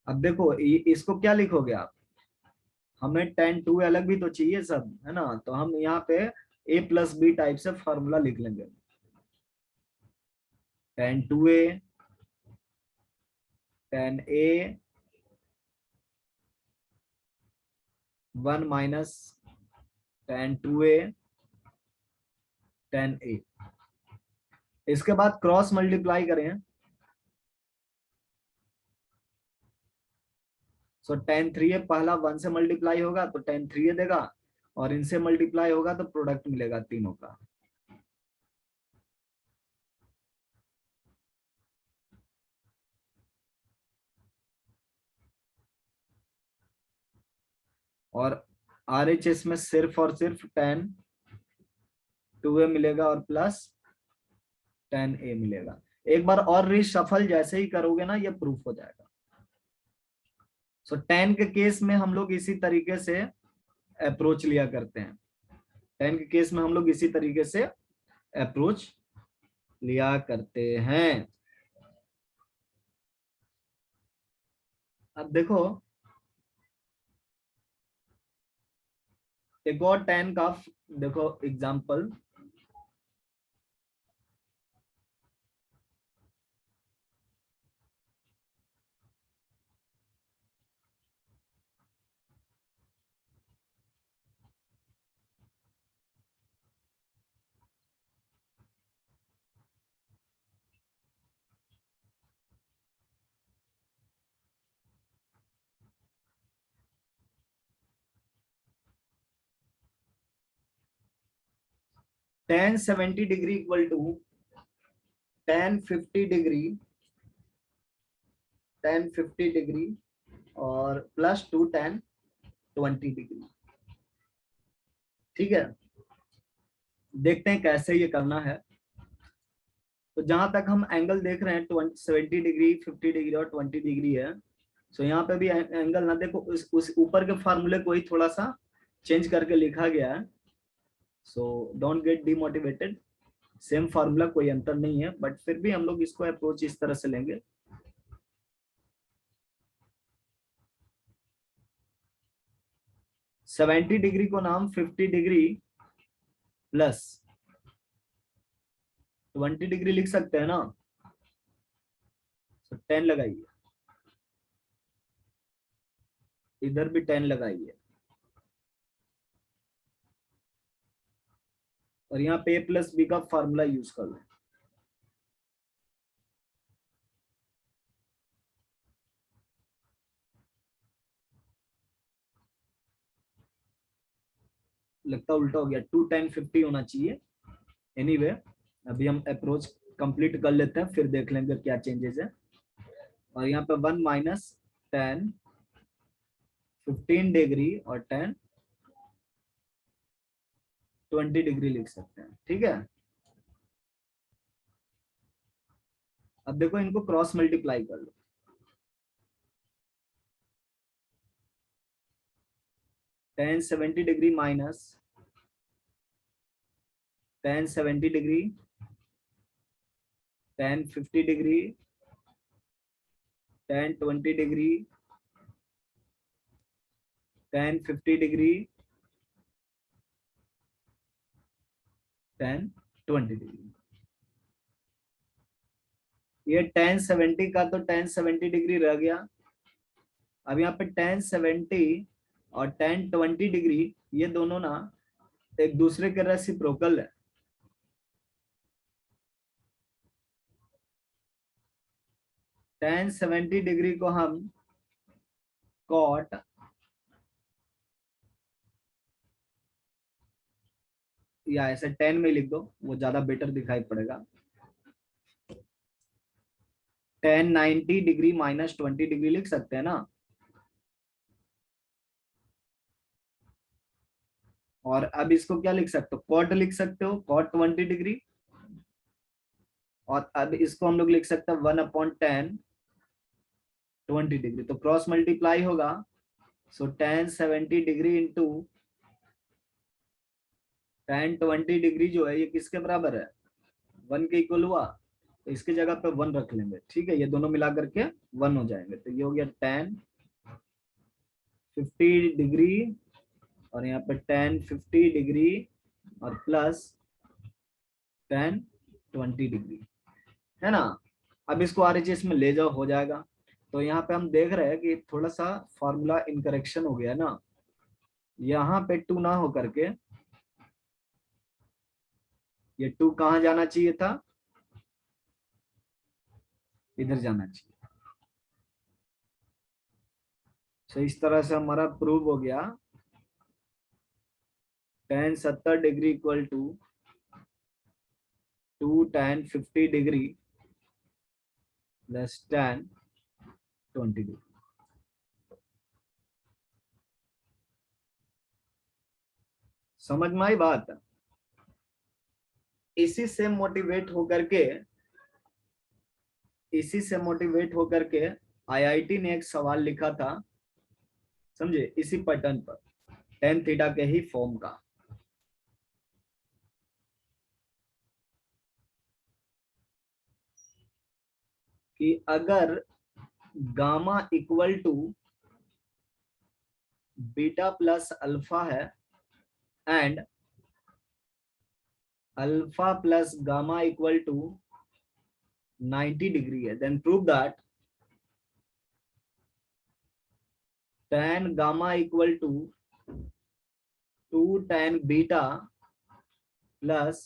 अब देखो इसको क्या लिखोगे आप, हमें tan 2 अलग भी तो चाहिए सब, है ना, तो हम यहाँ पे a प्लस बी टाइप से फार्मूला लिख लेंगे। tan 2a tan a 1 minus tan 2a tan a। इसके बाद क्रॉस मल्टीप्लाई करें, सो tan 3a पहला 1 से मल्टीप्लाई होगा तो tan 3a देगा, और इनसे मल्टीप्लाई होगा तो प्रोडक्ट मिलेगा तीनों का। और RHS में सिर्फ और सिर्फ tan 2a मिलेगा और प्लस tan a मिलेगा। एक बार और रीशफल जैसे ही करोगे ना, ये प्रूफ हो जाएगा। सो tan के केस में हम लोग इसी तरीके से अप्रोच लिया करते हैं, tan के केस में हम लोग इसी तरीके से अप्रोच लिया करते हैं। अब देखो एक और tan का, देखो example, tan 70 degree equal to tan 50 degree, tan 50 degree और प्लस 2 tan 20 डिग्री। ठीक है, देखते हैं कैसे ये करना है। तो जहां तक हम एंगल देख रहे हैं 70 डिग्री, 50 डिग्री और 20 डिग्री है। सो यहाँ पे भी एंगल ना देखो, उस ऊपर के फार्मूले को ही थोड़ा सा चेंज करके लिखा गया है। So don't get demotivated, same formula, कोई अंतर नहीं है, बट फिर भी हम लोग इसको अप्रोच इस तरह से लेंगे। 70 डिग्री को नाम 50 डिग्री प्लस 20 डिग्री लिख सकते हैं ना, तो 10 लगाइए, इधर भी 10 लगाइए, और यहाँ पे a प्लस बी का फार्मूला यूज कर लो। लगता उल्टा हो गया, 2 tan 50 होना चाहिए। एनीवे अभी हम अप्रोच कंप्लीट कर लेते हैं, फिर देख लेंगे क्या चेंजेस है। और यहाँ पे 1 माइनस tan 15 डिग्री और tan 20 डिग्री लिख सकते हैं। ठीक है, अब देखो इनको क्रॉस मल्टीप्लाई कर लो। tan 70 degree minus tan 70 degree, tan 50 degree, tan 20 degree, tan 50 degree, tan 20 degree. ये tan 70 का तो tan 70 डिग्री रह गया। अब यहाँ पे tan 70 और tan 20 डिग्री, ये दोनों ना एक दूसरे के रेसिप्रोकल है। tan 70 डिग्री को हम कॉट, या ऐसे 10 में लिख दो, वो ज्यादा बेटर दिखाई पड़ेगा। tan 90 डिग्री माइनस 20 डिग्री लिख सकते हैं ना। और अब इसको क्या लिख सकते हो, कॉट लिख सकते हो, कॉट 20 डिग्री। और अब इसको हम लोग लिख सकते हैं 1/10 20 डिग्री, तो क्रॉस मल्टीप्लाई होगा। सो tan 70 degree into tan 20 degree जो है ये किसके बराबर है, 1 के इक्वल हुआ। तो इसकी जगह पे 1 रख लेंगे, ठीक है, ये दोनों मिला करके 1 हो जाएंगे। तो ये हो गया tan 50 डिग्री, और यहाँ पे tan 50 डिग्री और प्लस tan 20 डिग्री, है ना। अब इसको RHS में ले जाओ, हो जाएगा। तो यहाँ पे हम देख रहे हैं कि थोड़ा सा फॉर्मूला इनकरेक्शन हो गया ना, यहाँ पे 2 ना हो करके ये 2 कहाँ जाना चाहिए था, इधर जाना चाहिए। तो इस तरह से हमारा प्रूव हो गया tan 70 degree equal to 2 tan 50 degree plus tan 20 degree. समझ में आई बात। इसी से मोटिवेट होकर के, इसी से मोटिवेट होकर के IIT ने एक सवाल लिखा था, समझे, इसी पैटर्न पर, tan थीटा के ही फॉर्म का, कि अगर gamma equal to beta plus alpha है and alpha plus gamma equal to 90 degree है, then prove that tan gamma equal to 2 tan beta plus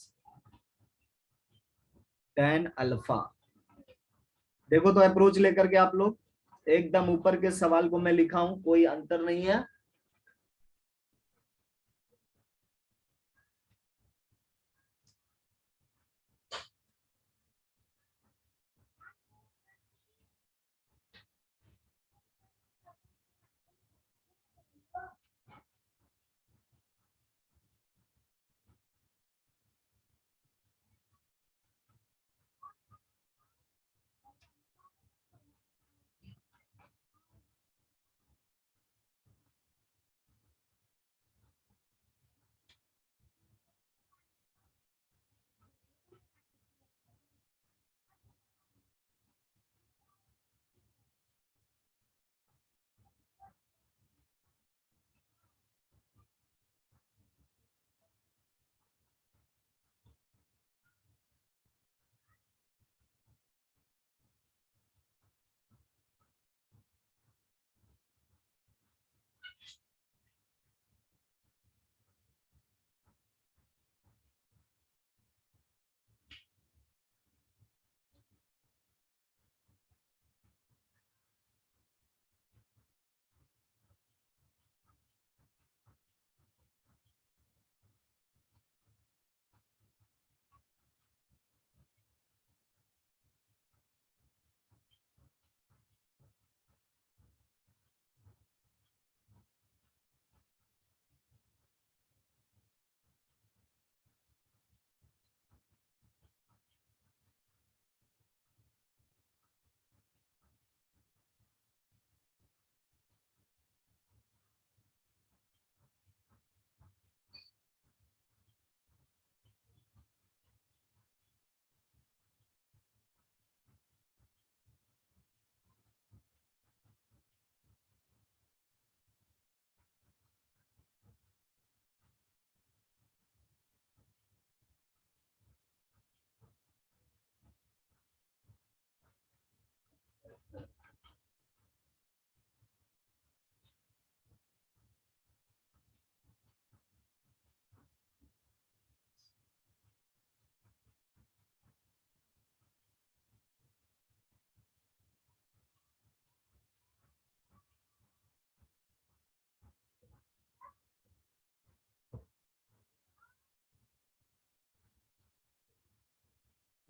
tan alpha. देखो तो अप्रोच लेकर के आप लोग, एकदम ऊपर के सवाल को मैं लिखा हूं, कोई अंतर नहीं है।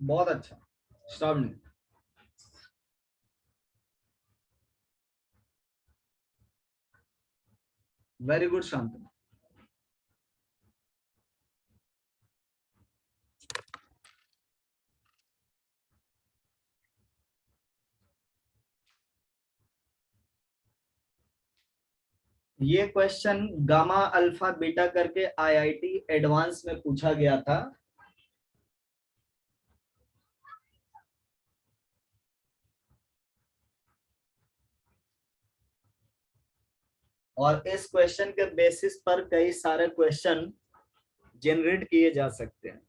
बहुत अच्छा, श्रावणी। वेरी गुड शांत। ये क्वेश्चन गामा अल्फा बीटा करके आईआईटी एडवांस में पूछा गया था। और इस क्वेश्चन के बेसिस पर कई सारे क्वेश्चन जनरेट किए जा सकते हैं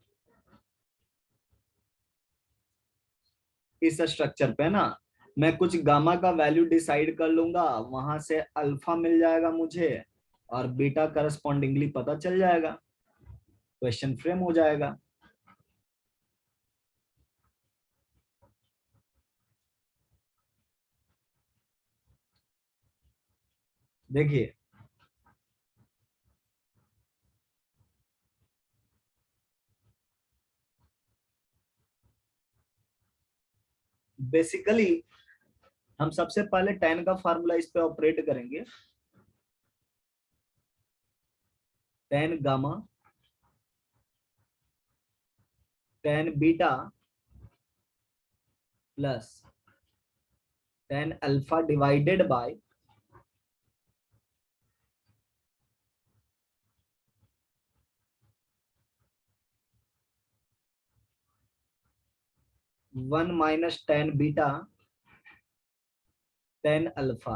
इस स्ट्रक्चर पे ना। मैं कुछ गामा का वैल्यू डिसाइड कर लूंगा, वहां से अल्फा मिल जाएगा मुझे, और बीटा करस्पॉन्डिंगली पता चल जाएगा, क्वेश्चन फ्रेम हो जाएगा। देखिए बेसिकली हम सबसे पहले tan का फार्मूला इस पे ऑपरेट करेंगे। tan gamma tan beta plus tan alpha divided by 1 minus tan beta tan alpha.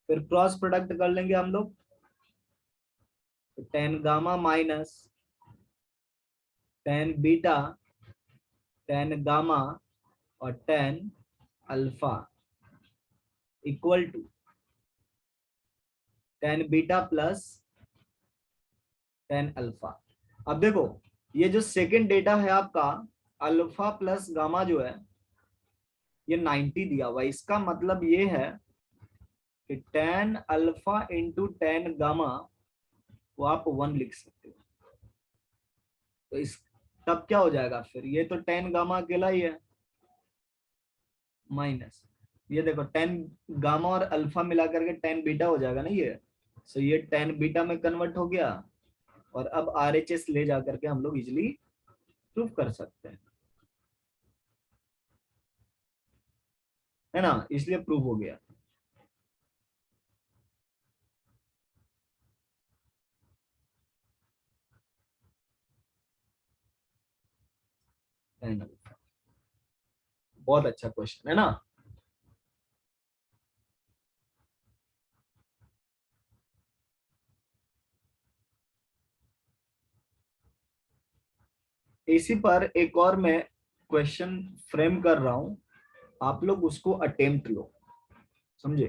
फिर क्रॉस प्रोडक्ट कर लेंगे हम लोग, तो tan gamma minus tan beta tan gamma और tan alpha equal to tan beta plus tan alpha. अब देखो ये जो सेकंड डेटा है आपका अल्फा प्लस गामा जो है ये 90 दिया हुआ है। इसका मतलब ये है कि tan alpha into tan gamma को आप 1 लिख सकते हो। तो इस तब क्या हो जाएगा, फिर ये तो tan गामा अकेला ही है माइनस ये देखो tan गामा और अल्फा मिला करके tan बीटा हो जाएगा ना ये। सो ये tan बीटा में कन्वर्ट हो गया, और अब RHS ले जा करके हम लोग इजिली प्रूफ कर सकते हैं, है ना, इसलिए प्रूफ हो गया। tan अल्फा बहुत अच्छा क्वेश्चन है ना। इसी पर एक और मैं क्वेश्चन फ्रेम कर रहा हूं, आप लोग उसको अटेम्प्ट लो, समझे।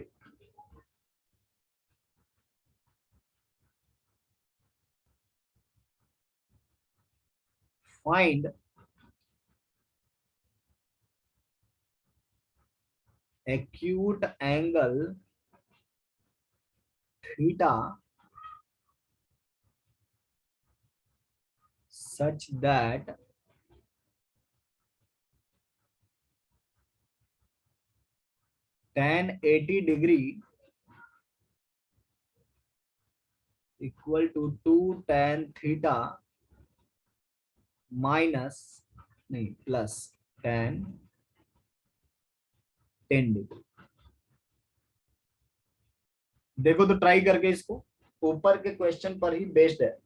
Find acute angle theta such that tan 80 degree equal to 2 tan theta minus नहीं प्लस tan 10 डिग्री। देखो तो ट्राई करके इसको, ऊपर के क्वेश्चन पर ही बेस्ड है।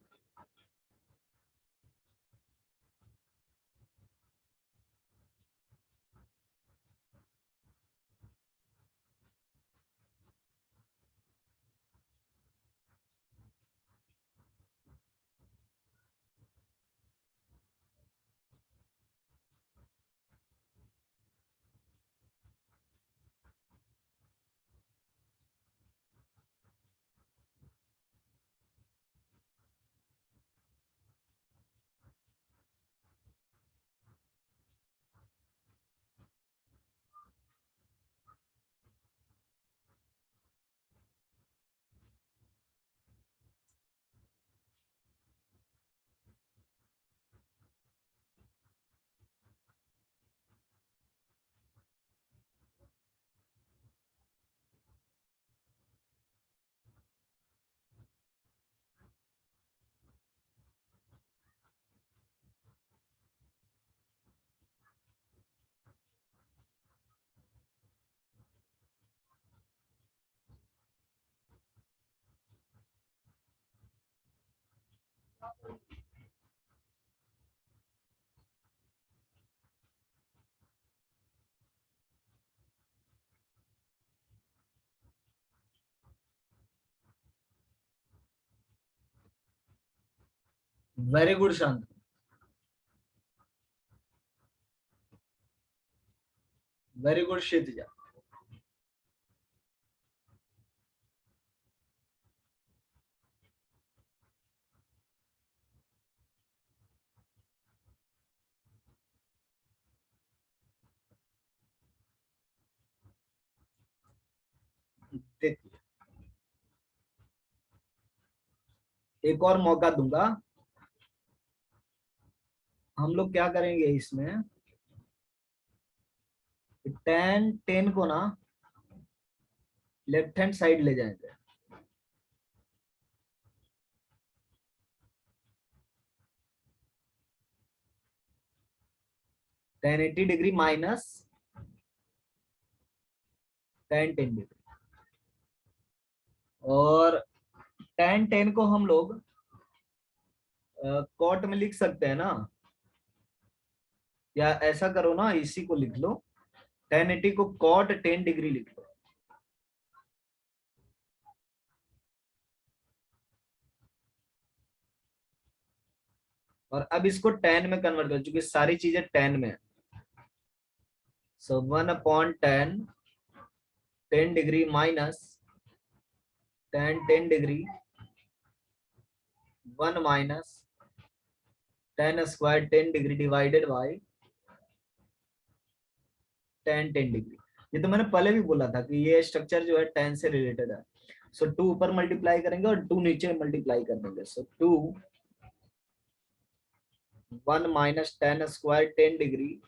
वेरी गुड शांत, वेरी गुड क्षितिजा। देखिए, एक और मौका दूंगा। हम लोग क्या करेंगे इसमें, टेन टेन को ना लेफ्ट हैंड साइड ले जाएंगे। 1080 डिग्री माइनस 10 10 डिग्री। और 10 10 को हम लोग कॉट में लिख सकते हैं ना, या ऐसा करो ना, इसी को लिख लो, 1080 को कॉट 10 डिग्री लिख लो। और अब इसको 10 में कन्वर्ट कर, चूंकि सारी चीजें 10 में है। सो 1/10, 10 degree minus 10 10 degree, 1 - 10 square 10 degree divided by 10 10 degree. ये तो मैंने पहले भी बोला था कि ये स्ट्रक्चर जो है 10 से रिलेटेड है। सो 2 ऊपर मल्टीप्लाई करेंगे और 2 नीचे मल्टीप्लाई कर देंगे। सो 2 1 - 10 स्क्वायर 10 डिग्री,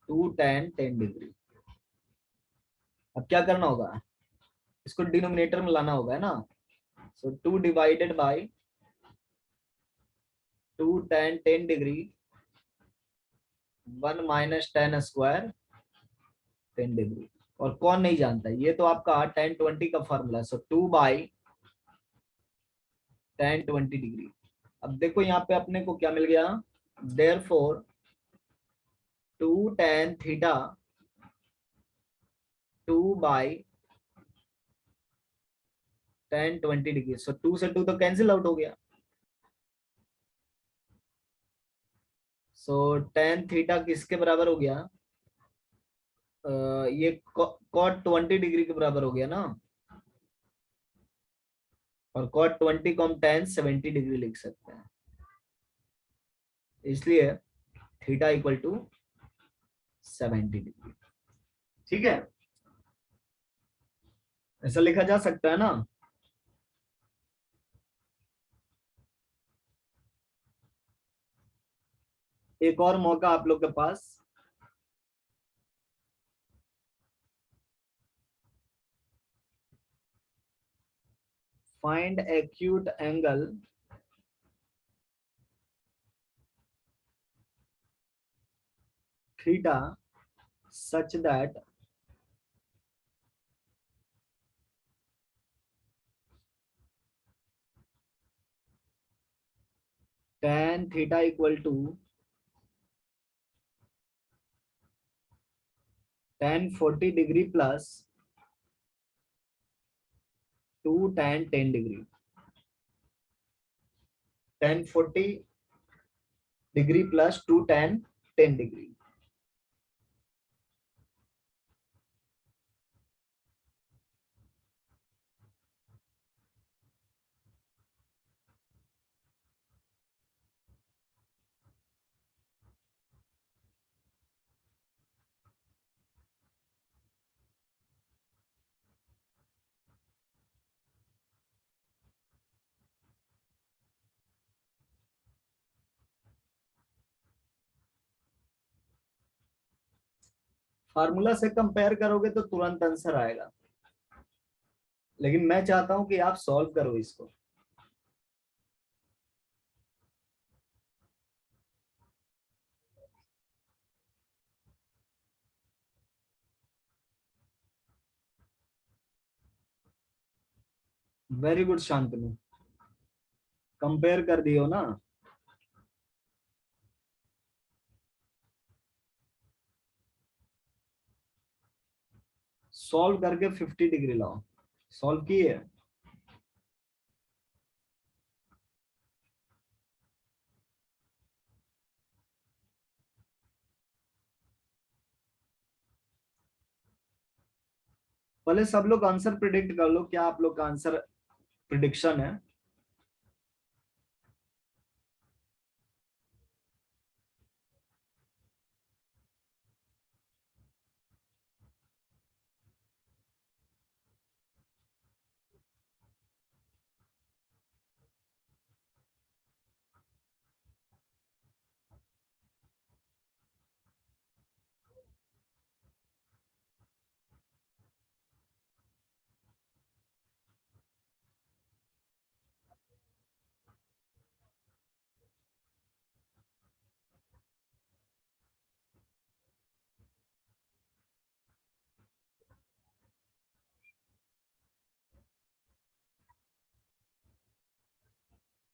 2 10 10 डिग्री। अब क्या करना होगा, इसको डिनोमिनेटर में लाना होगा, है ना। सो 2 divided by 2 10 10 degree, 1 - 10 square 10 degree. और कौन नहीं जानता, ये तो आपका 10 20 का फॉर्मूला है। So 2/10 20 degree. अब देखो यहाँ पे अपने को क्या मिल गया, therefore 2 tan theta 2/10 20 degree. So 2 से 2 तो कैंसिल आउट हो गया। सो tan थीटा किसके बराबर हो गया, ये cot 20 डिग्री के बराबर हो गया ना। और cot 20 को हम tan 70 डिग्री लिख सकते हैं। इसलिए थीटा इक्वल टू 70 डिग्री। ठीक है, ऐसा लिखा जा सकता है ना। एक और मौका आप लोग के पास। Find acute angle theta such that tan theta equal to tan 40 degree plus 2 tan 10 degree. tan 40 degree plus 2 tan 10 degree. Formula से कंपेयर करोगे तो तुरंत आंसर आएगा, लेकिन मैं चाहता हूं कि आप सॉल्व करो इसको। वेरी गुड शांतनु, कंपेयर कर दियो ना। सॉल्व करके 50 डिग्री लाओ। सॉल्व किए, पहले सब लोग आंसर प्रिडिक्ट कर लो, क्या आप लोग का आंसर प्रिडिक्शन है?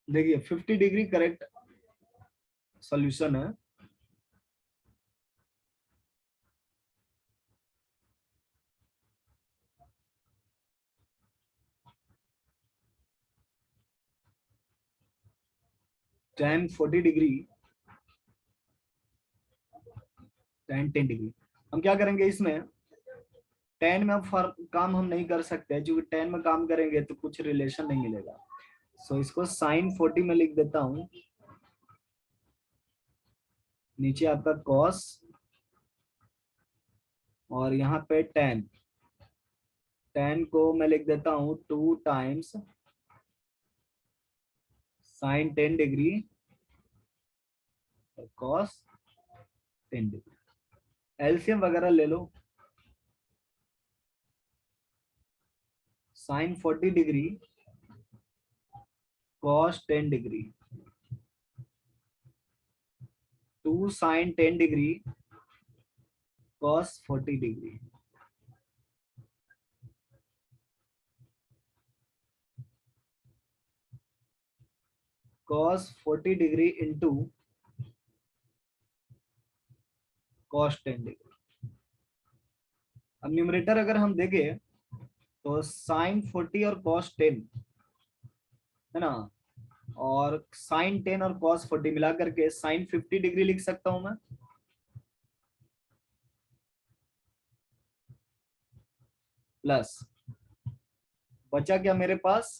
देखिए 50 डिग्री करेक्ट सॉल्यूशन है। tan 40 degree, tan 10 degree. हम क्या करेंगे इसमें, tan में अब काम हम नहीं कर सकते क्योंकि tan में काम करेंगे तो कुछ रिलेशन नहीं मिलेगा। सो इसको sin 40 में लिख देता हूं, नीचे आपका cos और यहाँ पे tan। tan को मैं लिख देता हूँ 2 टाइम्स sin 10 डिग्री और cos 10 डिग्री। एलसीएम वगैरह ले लो। sin 40 degree cos 10 degree, 2 sin 10 degree cos 40 degree. cos 40 degree into cos 10 degree. अब न्यूमरेटर अगर हम देखें तो sin 40 और cos 10 है ना, और sin 10 और cos 40 मिला करके sin 50 डिग्री लिख सकता हूं मैं। प्लस बचा क्या मेरे पास,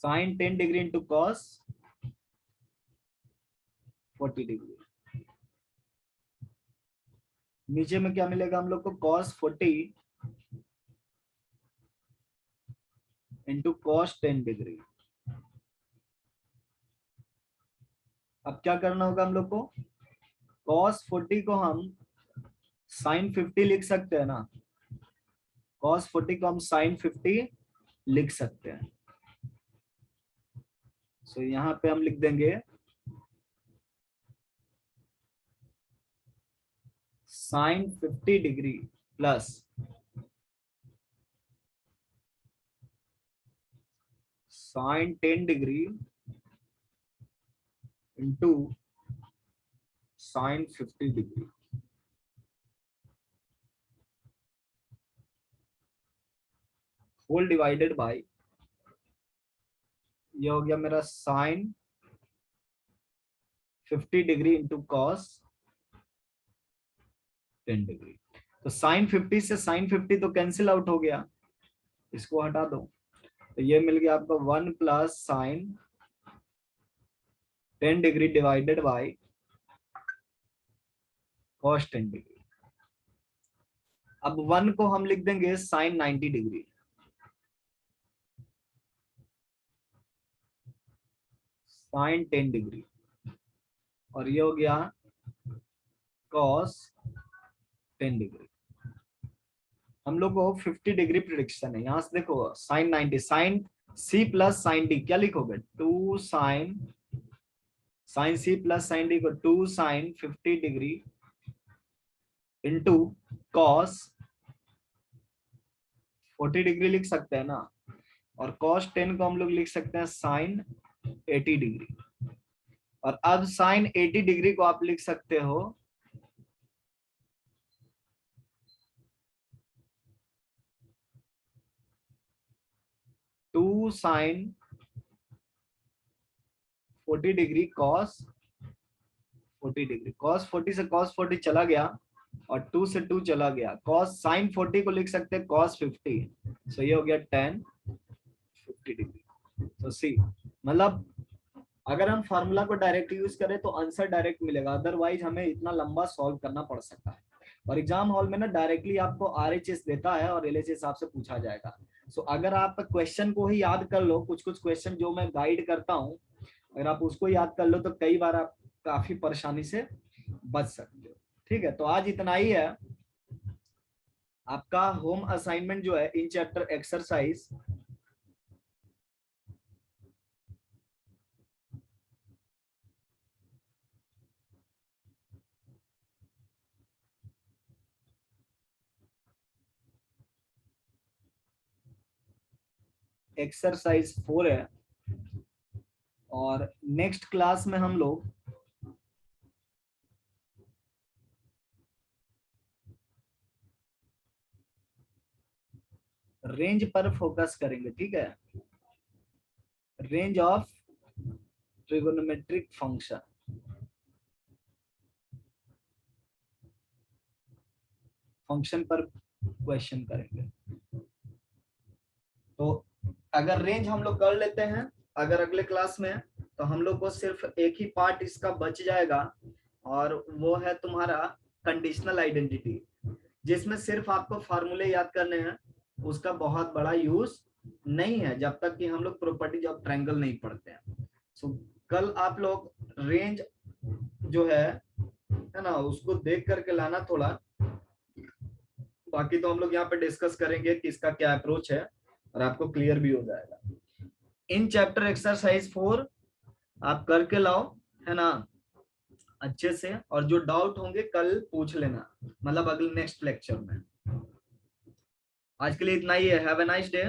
sin 10 degree into cos 40 degree. नीचे में क्या मिलेगा हम लोग को, cos 40 इंटू cos 10 डिग्री। अब क्या करना होगा हम लोग को, cos 40 को हम sin 50 लिख सकते हैं ना, cos 40 को हम sin 50 लिख सकते हैं। सो यहाँ पे हम लिख देंगे sin 50 degree plus sin 10 degree into sin 50 degree, whole divided by, ये हो गया मेरा sin 50 degree into cos 10 degree. तो sin 50 से sin 50 तो कैंसिल आउट हो गया, इसको हटा दो। तो ये मिल गया आपका 1 plus sign 10 degree divided bye cos 10 degree. अब 1 को हम लिख देंगे sin 90 डिग्री, sin 10 डिग्री, और ये हो गया cos 10 डिग्री। हम लोग को 50 डिग्री प्रिडिक्शन है, यहां से देखो sin 90, sin c plus sin d क्या लिखोगे, 2 sin c plus sin d को 2 sin 50 degree into cos 40 degree लिख सकते हैं ना, और cos 10 को हम लोग लिख सकते हैं sin 80 डिग्री। और अब sin 80 डिग्री को आप लिख सकते हो 2 sin 40 degree cos 40 degree, cos 40 से cos 40 चला गया और 2 से 2 चला गया, cos sin 40 को लिख सकते हैं cos 50, सो ये हो गया tan 50 डिग्री। तो सी मतलब अगर हम फार्मूला को डायरेक्ट यूज करें तो आंसर डायरेक्ट मिलेगा, अदरवाइज हमें इतना लंबा सॉल्व करना पड़ सकता है। और एग्जाम हॉल में ना डायरेक्टली आपको आरएचएस देता है और एलएचएस आपसे पूछा जाएगा। सो अगर आप क्वेश्चन को ही याद कर लो, कुछ कुछ क्वेश्चन जो मैं गाइड करता हूँ, अगर आप उसको याद कर लो तो कई बार आप काफी परेशानी से बच सकते हो। ठीक है, तो आज इतना ही है। आपका होम असाइनमेंट जो है इन चैप्टर एक्सरसाइज एक्सरसाइज 4 है, और नेक्स्ट क्लास में हम लोग रेंज पर फोकस करेंगे। ठीक है, range of trigonometric function, function पर क्वेश्चन करेंगे। तो अगर रेंज हम लोग कर लेते हैं अगर अगले क्लास में, तो हम लोग को सिर्फ एक ही पार्ट इसका बच जाएगा, और वो है तुम्हारा कंडीशनल आइडेंटिटी, जिसमें सिर्फ आपको फार्मूले याद करने हैं, उसका बहुत बड़ा यूज नहीं है जब तक कि हम लोग प्रॉपर्टीज ऑफ ट्रायंगल नहीं पढ़ते हैं। सो कल आप लोग रेंज जो है ना उसको देख करके लाना थोड़ा, बाकी तो हम लोग यहाँ पे डिस्कस करेंगे कि इसका क्या अप्रोच है और आपको क्लियर भी हो जाएगा। इन चैप्टर एक्सरसाइज 4 आप करके लाओ, है ना, अच्छे से, और जो डाउट होंगे कल पूछ लेना, मतलब अगले नेक्स्ट लेक्चर में। आज के लिए इतना ही है। Have a nice day.